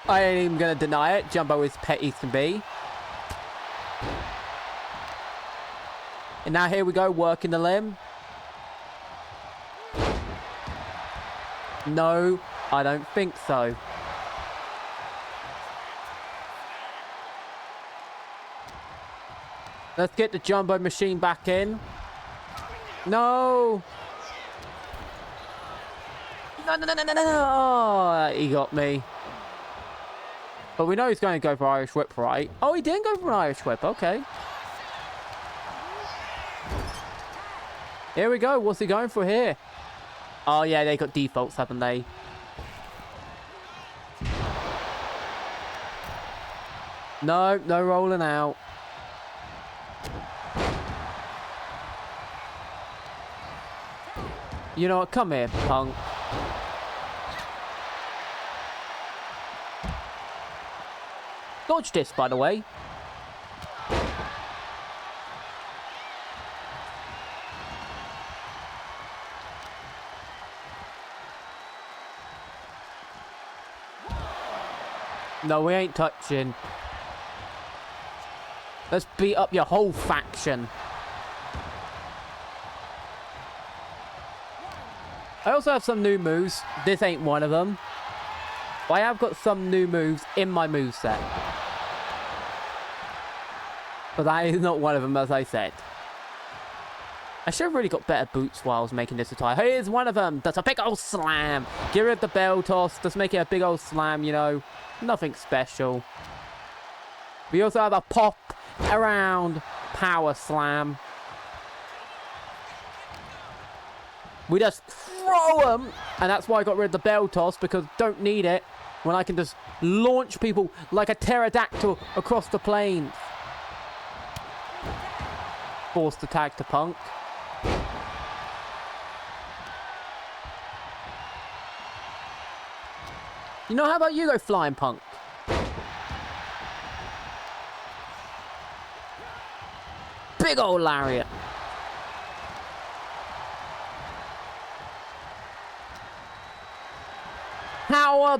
I ain't even gonna deny it. Jumbo is petty as can be. And now here we go, working the limb. No, I don't think so. Let's get the Jumbo machine back in. No! No. Oh, he got me. But we know he's going to go for Irish Whip, right? Oh, he didn't go for an Irish Whip. Okay. Here we go. What's he going for here? Oh, yeah, they got defaults, haven't they? No rolling out. You know what? Come here, punk. Dodge this, by the way. No, we ain't touching. Let's beat up your whole faction. I also have some new moves. This ain't one of them. But I have got some new moves in my moveset. But that is not one of them, as I said. I should have really got better boots while I was making this attire. Here's one of them. That's a big old slam. Get rid of the bell toss. Just make it a big old slam, you know. Nothing special. We also have a pop around power slam. We just throw them. And that's why I got rid of the bell toss, because don't need it when I can just launch people like a pterodactyl across the plains. Force the tag to Punk. You know, how about you go flying, Punk? Big old lariat.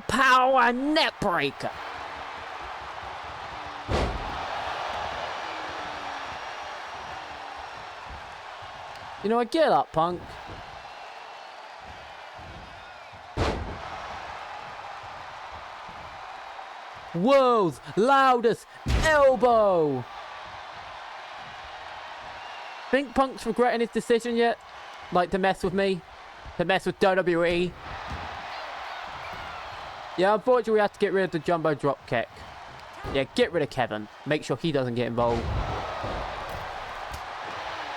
Power net breaker. You know what? Get up, Punk. World's loudest elbow. Think Punk's regretting his decision yet? Like, to mess with me? To mess with WWE? Yeah, unfortunately we have to get rid of the Jumbo drop kick. Yeah, get rid of Kevin. Make sure he doesn't get involved.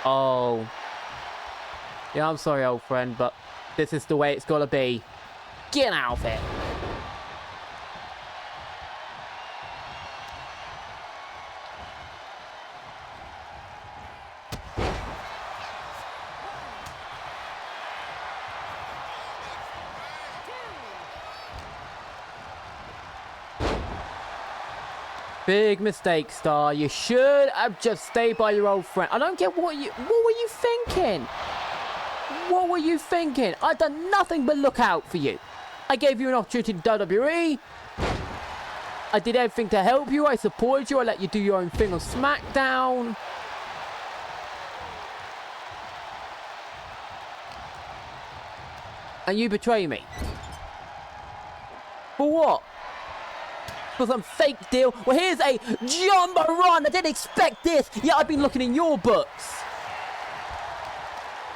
Oh. Yeah, I'm sorry, old friend, but this is the way it's gotta be. Get out of it. Big mistake, Star. You should have just stayed by your old friend. I don't get what were you thinking? What were you thinking? I've done nothing but look out for you. I gave you an opportunity to WWE. I did everything to help you. I supported you. I let you do your own thing on SmackDown. And you betray me. For what? For some fake deal? Well, here's a Jumbo run. I didn't expect this. Yeah, I've been looking in your books.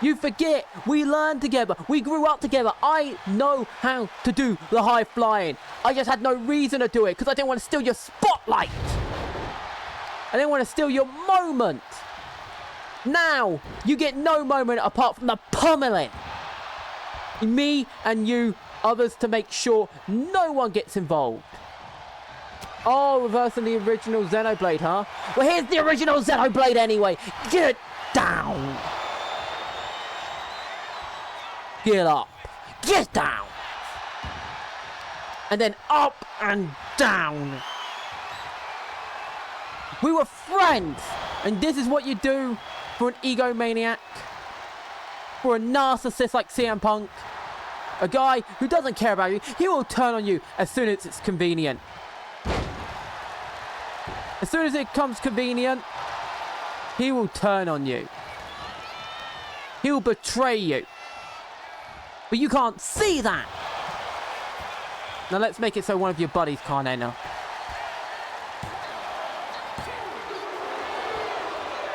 You forget, we learned together. We grew up together. I know how to do the high flying. I just had no reason to do it because I didn't want to steal your spotlight. I didn't want to steal your moment. Now, you get no moment apart from the pummeling. Me and you, others to make sure no one gets involved. Oh, reversing the original Xenoblade, huh? Well, here's the original Xenoblade anyway. Get down. Get up. Get down. And then up and down. We were friends. And this is what you do for an egomaniac. For a narcissist like CM Punk. A guy who doesn't care about you. He will turn on you as soon as it's convenient. As soon as it comes convenient, he will turn on you. He will betray you. But you can't see that. Now let's make it so one of your buddies can't enter.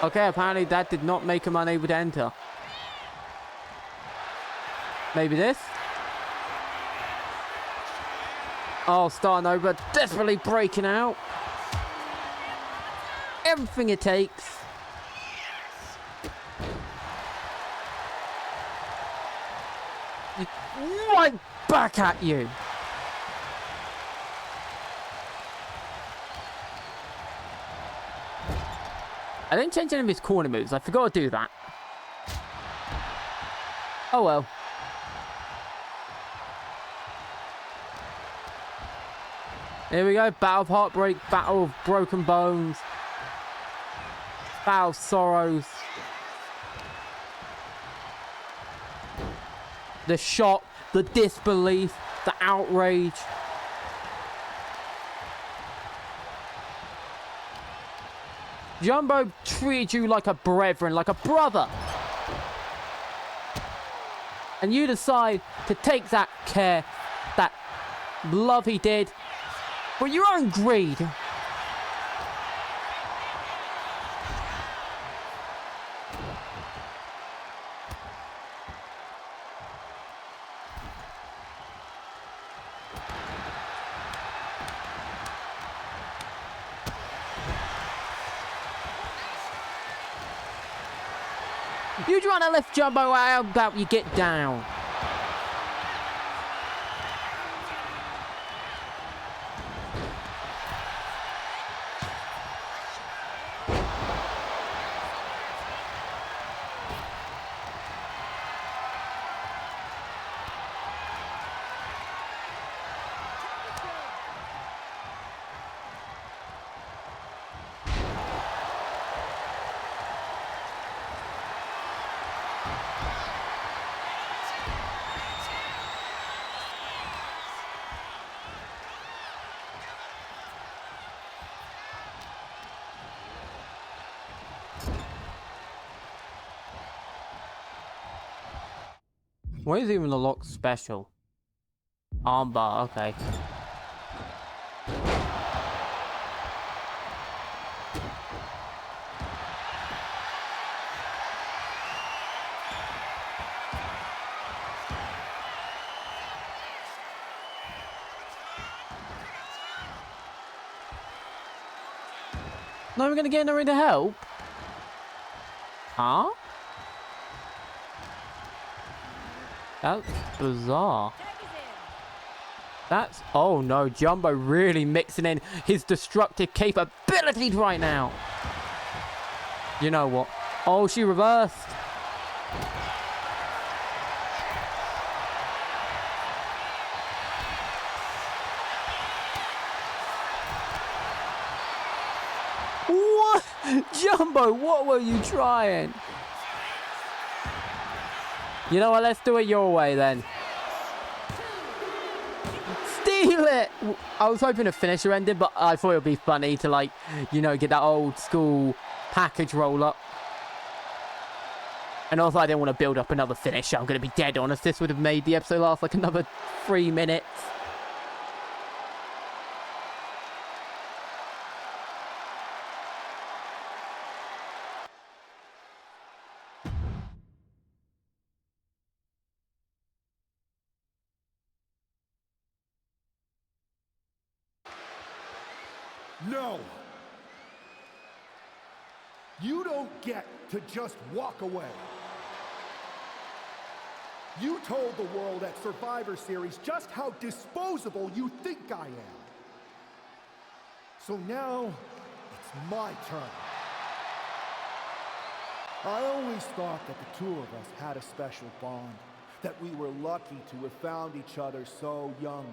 Okay, apparently that did not make him unable to enter. Maybe this? Oh, starting over, desperately breaking out. Everything it takes. Right back at you. I didn't change any of his corner moves. I forgot to do that. Oh well. Here we go. Battle of Heartbreak. Battle of Broken Bones. Battle of Sorrows. The shock. The disbelief. The outrage. Jumbo treated you like a brethren, like a brother. And you decide to take that care, that love he did, for your own greed. You trying to lift Jumbo out about you get down. What is even the lock special? Armbar, okay. Not even gonna get in the ring to help? Huh? That's bizarre. That's... Oh no, Jumbo really mixing in his destructive capabilities right now. You know what? Oh, she reversed. What? Jumbo, what were you trying? You know what, let's do it your way then. Steal it! I was hoping a finisher ended, but I thought it would be funny to, like, you know, get that old school package roll up. And also I didn't want to build up another finisher. I'm going to be dead honest. This would have made the episode last like another 3 minutes. No! You don't get to just walk away. You told the world at Survivor Series just how disposable you think I am. So now, it's my turn. I always thought that the two of us had a special bond, that we were lucky to have found each other so young.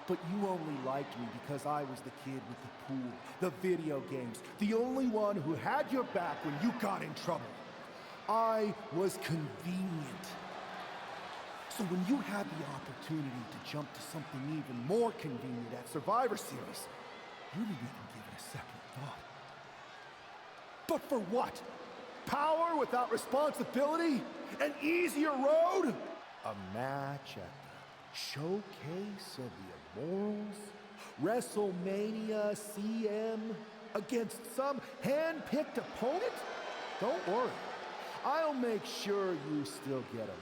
But you only liked me because I was the kid with the pool, the video games, the only one who had your back when you got in trouble. I was convenient. So when you had the opportunity to jump to something even more convenient at Survivor Series, you didn't even give it a second thought. But for what? Power without responsibility? An easier road? A match at the showcase of the Immortals? WrestleMania CM? Against some hand-picked opponent? Don't worry. I'll make sure you still get a match.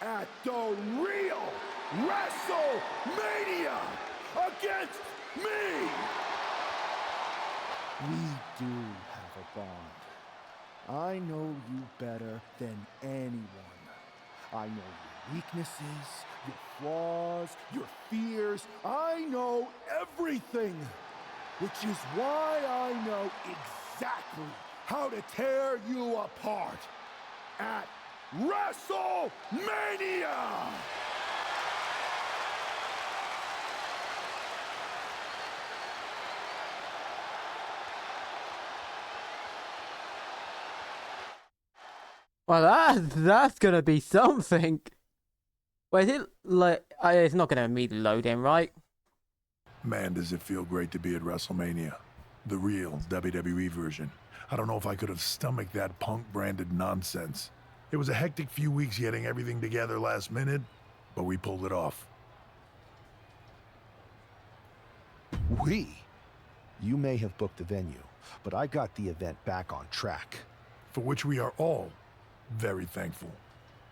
At the real WrestleMania! Against me! We do have a bond. I know you better than anyone. I know your weaknesses, your flaws, your fears. I know everything. Which is why I know exactly how to tear you apart. At WrestleMania! Well, that's gonna be something. Wait, is it like it's not gonna immediately load in, right? Man, does it feel great to be at WrestleMania. The real WWE version. I don't know if I could have stomached that Punk-branded nonsense. It was a hectic few weeks getting everything together last minute, but we pulled it off. You may have booked the venue, but I got the event back on track. For which we are all very thankful.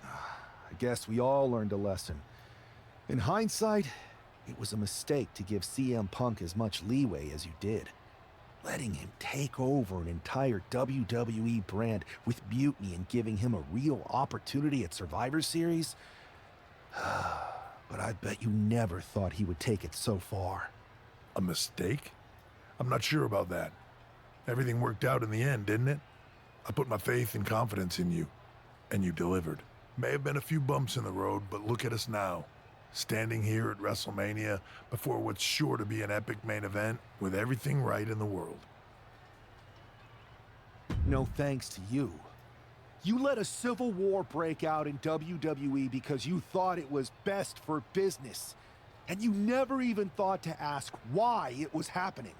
I guess we all learned a lesson. In hindsight, it was a mistake to give CM Punk as much leeway as you did. Letting him take over an entire WWE brand with Mutiny and giving him a real opportunity at Survivor Series? But I bet you never thought he would take it so far. A mistake? I'm not sure about that. Everything worked out in the end, didn't it? I put my faith and confidence in you, and you delivered. May have been a few bumps in the road, but look at us now. Standing here at WrestleMania before what's sure to be an epic main event with everything right in the world. No thanks to you. You let a civil war break out in WWE because you thought it was best for business. And you never even thought to ask why it was happening.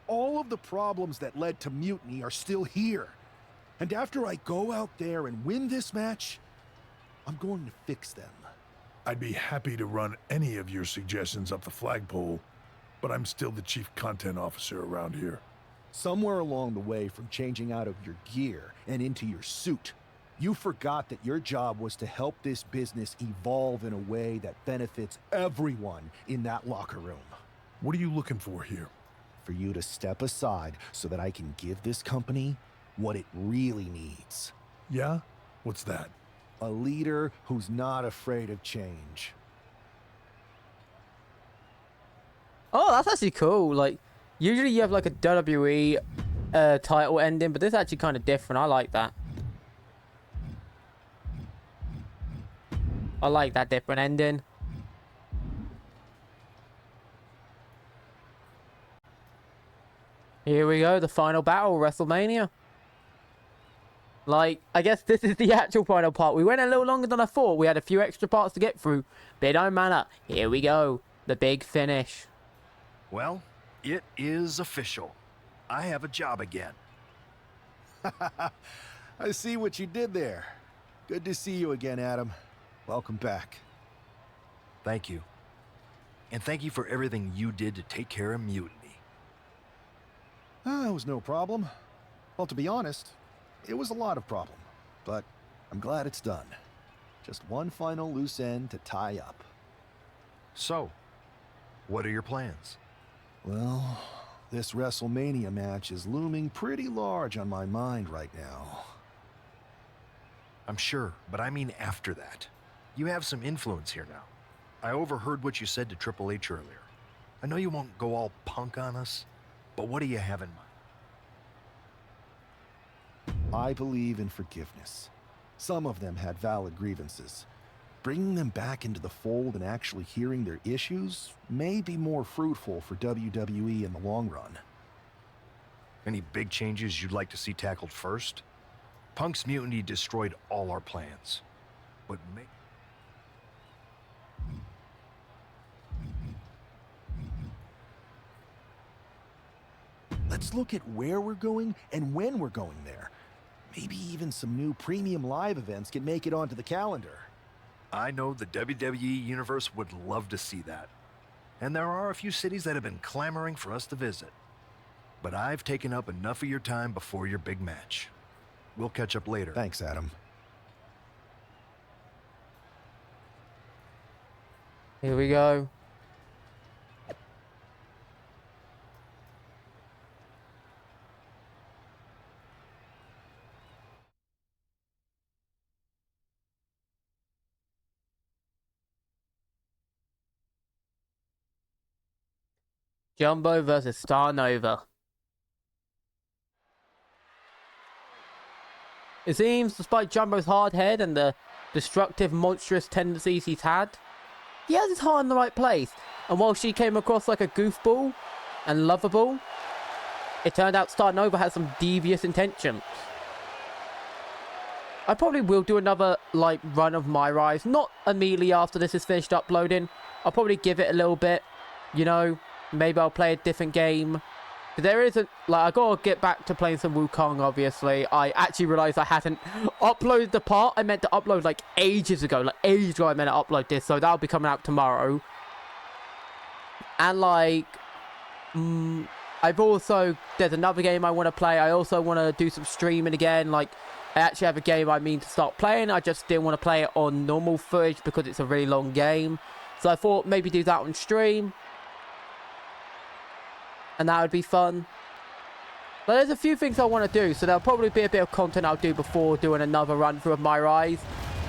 All of the problems that led to Mutiny are still here. And after I go out there and win this match, I'm going to fix them. I'd be happy to run any of your suggestions up the flagpole, but I'm still the chief content officer around here. Somewhere along the way from changing out of your gear and into your suit, you forgot that your job was to help this business evolve in a way that benefits everyone in that locker room. What are you looking for here? For you to step aside so that I can give this company what it really needs. Yeah? What's that? A leader who's not afraid of change. Oh, that's actually cool. Like, usually you have like a WWE title ending, but this is actually kind of different. I like that. I like that different ending. Here we go, the final battle, WrestleMania. Like, I guess this is the actual final part. We went a little longer than I thought. We had a few extra parts to get through, but it don't matter. Here we go, the big finish. Well, it is official. I have a job again. I see what you did there. Good to see you again, Adam. Welcome back. Thank you. And thank you for everything you did to take care of Mutiny. It was no problem. Well, to be honest, it was a lot of problem. But I'm glad it's done. Just one final loose end to tie up. So, what are your plans? Well, This WrestleMania match is looming pretty large on my mind right now. I'm sure, but I mean after that. You have some influence here now. I overheard what you said to Triple H earlier. I know you won't go all punk on us, but what do you have in mind? I believe in forgiveness. Some of them had valid grievances. Bringing them back into the fold and actually hearing their issues may be more fruitful for WWE in the long run. Any big changes you'd like to see tackled first? Punk's mutiny destroyed all our plans. But let's look at where we're going and when we're going there. Maybe even some new premium live events can make it onto the calendar. I know the WWE Universe would love to see that. And there are a few cities that have been clamoring for us to visit. But I've taken up enough of your time before your big match. We'll catch up later. Thanks, Adam. Here we go. Jumbo versus Star Nova. It seems, despite Jumbo's hard head and the destructive, monstrous tendencies he's had, he has his heart in the right place. And while she came across like a goofball and lovable, it turned out Star Nova has some devious intentions. I probably will do another, run of MYRISE. Not immediately after this is finished uploading. I'll probably give it a little bit, you know. Maybe I'll play a different game. But there isn't, I gotta get back to playing some Wukong, obviously. I actually realized I hadn't uploaded the part I meant to upload, ages ago. Ages ago I meant to upload this, so that'll be coming out tomorrow. And, I've also, there's another game I want to play. I also want to do some streaming again. I actually have a game I mean to start playing. I just didn't want to play it on normal footage because it's a really long game. So I thought maybe do that on stream. And that would be fun. But there's a few things I want to do, so there'll probably be a bit of content I'll do before doing another run through of MYRISE.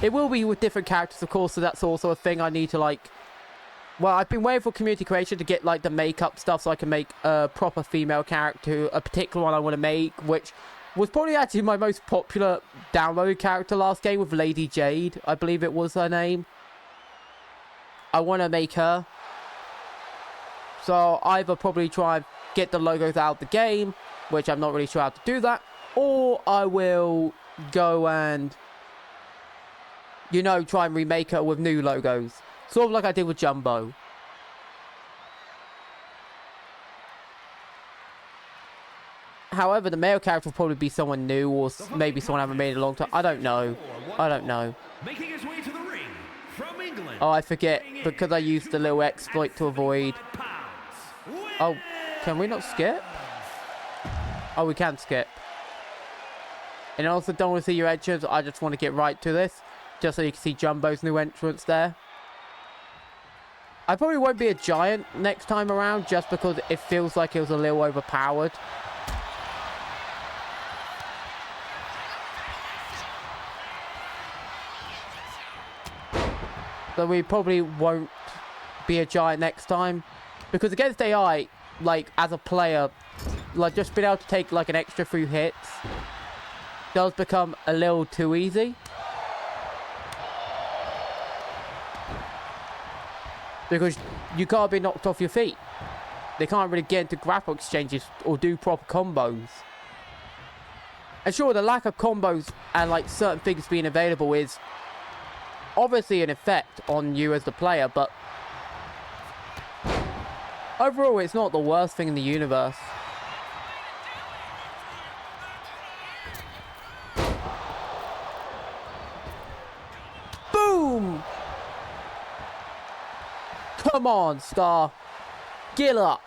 It will be with different characters, of course, so that's also a thing I need to, well, I've been waiting for community creation to get, the makeup stuff so I can make a proper female character, a particular one I want to make, which was probably actually my most popular downloaded character last game with Lady Jade, I believe it was her name. I want to make her. So either probably try and get the logos out of the game, which I'm not really sure how to do that, or I will go and, try and remake her with new logos. Sort of like I did with Jumbo. However, the male character will probably be someone new, or maybe someone I haven't made in a long time. I don't know. I don't know. Making his way to the ring from England. Oh, I forget, because I used the little exploit to avoid. Oh, can we not skip? Oh, we can skip. And I also don't want to see your entrance. I just want to get right to this. Just so you can see Jumbo's new entrance there. I probably won't be a giant next time around, just because it feels like it was a little overpowered. So we probably won't be a giant next time. Because against AI, as a player, just being able to take, an extra few hits does become a little too easy. Because you can't be knocked off your feet. They can't really get into grapple exchanges or do proper combos. And sure, the lack of combos and, certain things being available is obviously an effect on you as the player, but overall, it's not the worst thing in the universe. Boom! Come on, Star. Get up.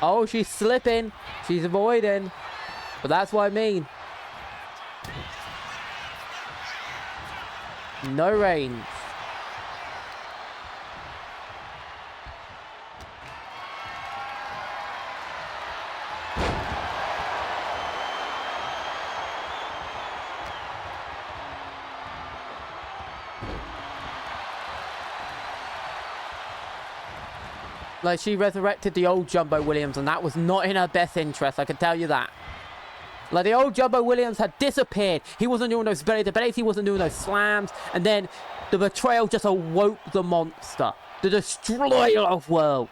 Oh, she's slipping. She's avoiding. But that's what I mean. No reins. Like, she resurrected the old Jumbo Williams, and that was not in her best interest, I can tell you that. Like, the old Jumbo Williams had disappeared. He wasn't doing those belly to bellies, he wasn't doing those slams, and then the betrayal just awoke the monster. The destroyer of worlds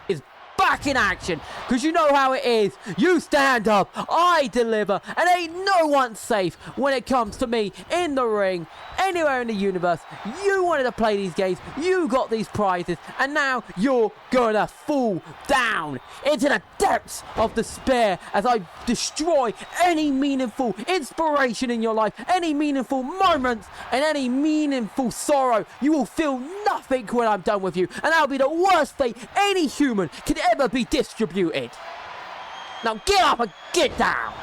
is back in action, because you know how it is. You stand up, I deliver, and ain't no one safe when it comes to me in the ring, anywhere in the universe. You wanted to play these games, you got these prizes, and now you're gonna fall down into the depths of despair as I destroy any meaningful inspiration in your life, any meaningful moments, and any meaningful sorrow. You will feel nothing when I'm done with you, and that'll be the worst fate any human can ever be distributed. Now get up and get down.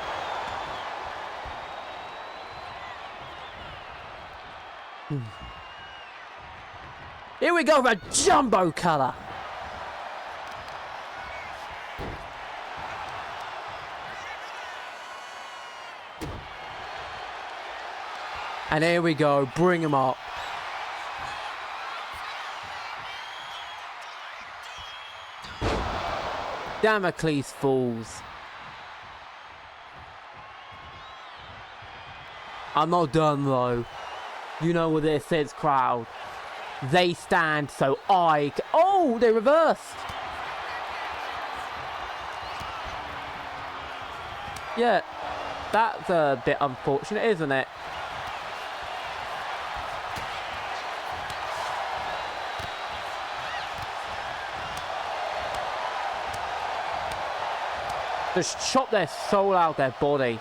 Here we go for a jumbo color. And here we go, bring him up. Damocles falls. I'm not done though. You know what this is, crowd. They stand, so I... Oh, they reversed. Yeah, that's a bit unfortunate, isn't it? Just chop their soul out their body.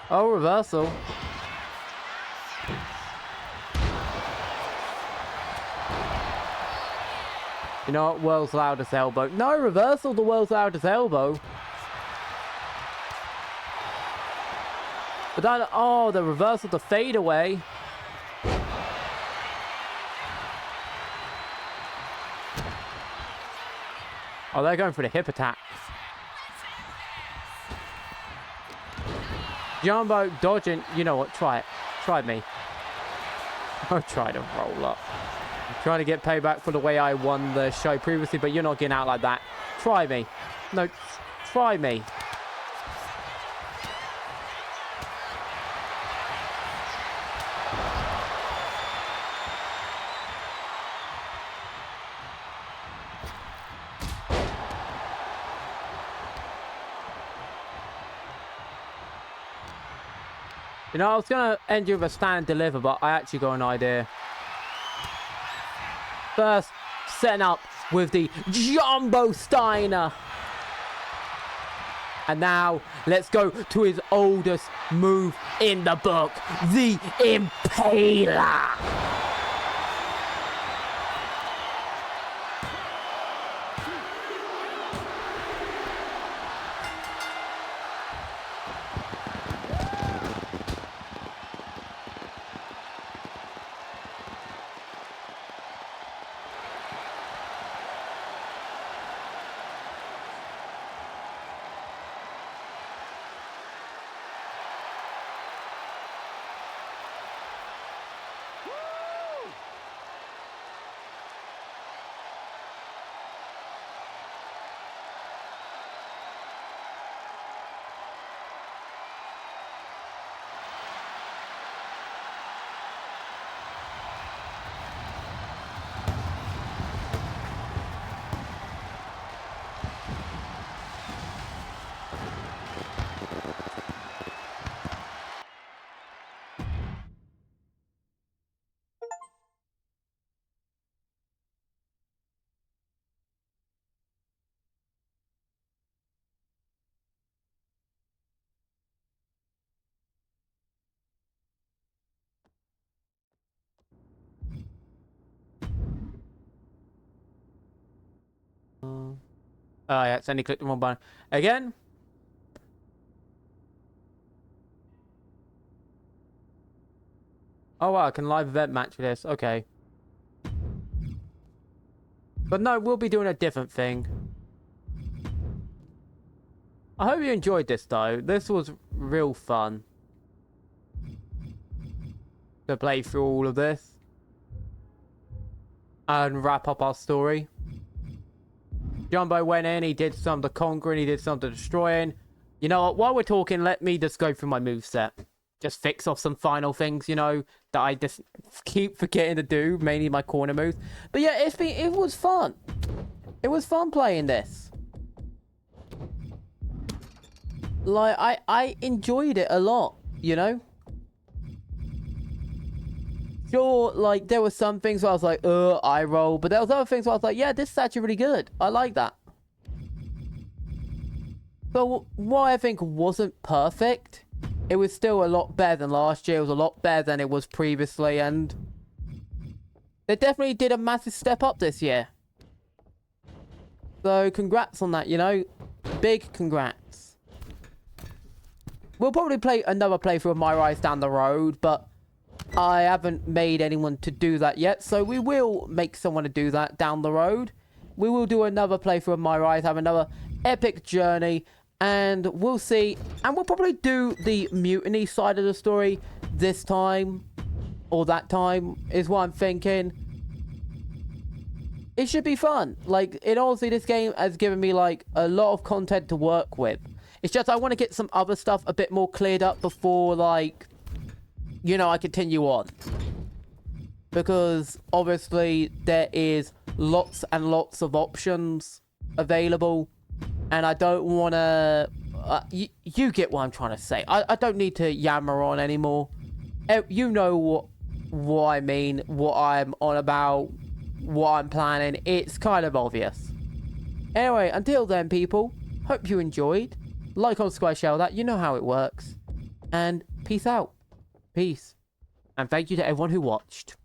Oh, reversal. You know what? World's loudest elbow. No, reversal, the world's loudest elbow. But that, oh, the reversal, the fade away. Oh, they're going for the hip attack. Jumbo dodging. You know what? Try it. Try me. I'll try to roll up. I'm trying to get payback for the way I won the show previously, but you're not getting out like that. Try me. No, try me. You know, I was going to end you with a stand deliver, but I actually got an idea. First, setting up with the Jumbo Steiner. And now, let's go to his oldest move in the book, the Impaler. Oh, yeah, it's only clicked the wrong button. Again? Oh, wow, I can live event match with this. Okay. But no, we'll be doing a different thing. I hope you enjoyed this, though. This was real fun. To play through all of this. And wrap up our story. Jumbo went in, he did some of the conquering, he did some of the destroying. You know what, while we're talking, let me just go through my moveset. Just fix off some final things, you know, that I just keep forgetting to do, mainly my corner moves. But yeah, it was fun. It was fun playing this. Like, I enjoyed it a lot, you know? Sure, like, there were some things where I was like, eye roll. But there was other things where I was like, yeah, this is actually really good. I like that. But what I think wasn't perfect, it was still a lot better than last year. It was a lot better than it was previously. And they definitely did a massive step up this year. So, congrats on that, you know? Big congrats. We'll probably play another playthrough of MYRISE down the road, but I haven't made anyone to do that yet, so we will make someone to do that down the road. We will do another playthrough of MYRISE, have another epic journey, and we'll see. And we'll probably do the mutiny side of the story this time, or that time, is what I'm thinking. It should be fun. Like, honestly, this game has given me, like, a lot of content to work with. It's just I want to get some other stuff a bit more cleared up before, like, you know, I continue on. Because, obviously, there is lots and lots of options available. And I don't want to... you get what I'm trying to say. I don't need to yammer on anymore. You know what I mean, what I'm on about, what I'm planning. It's kind of obvious. Anyway, until then, people, hope you enjoyed. Like, on subscribe, share that. You know how it works. And peace out. Peace. And thank you to everyone who watched.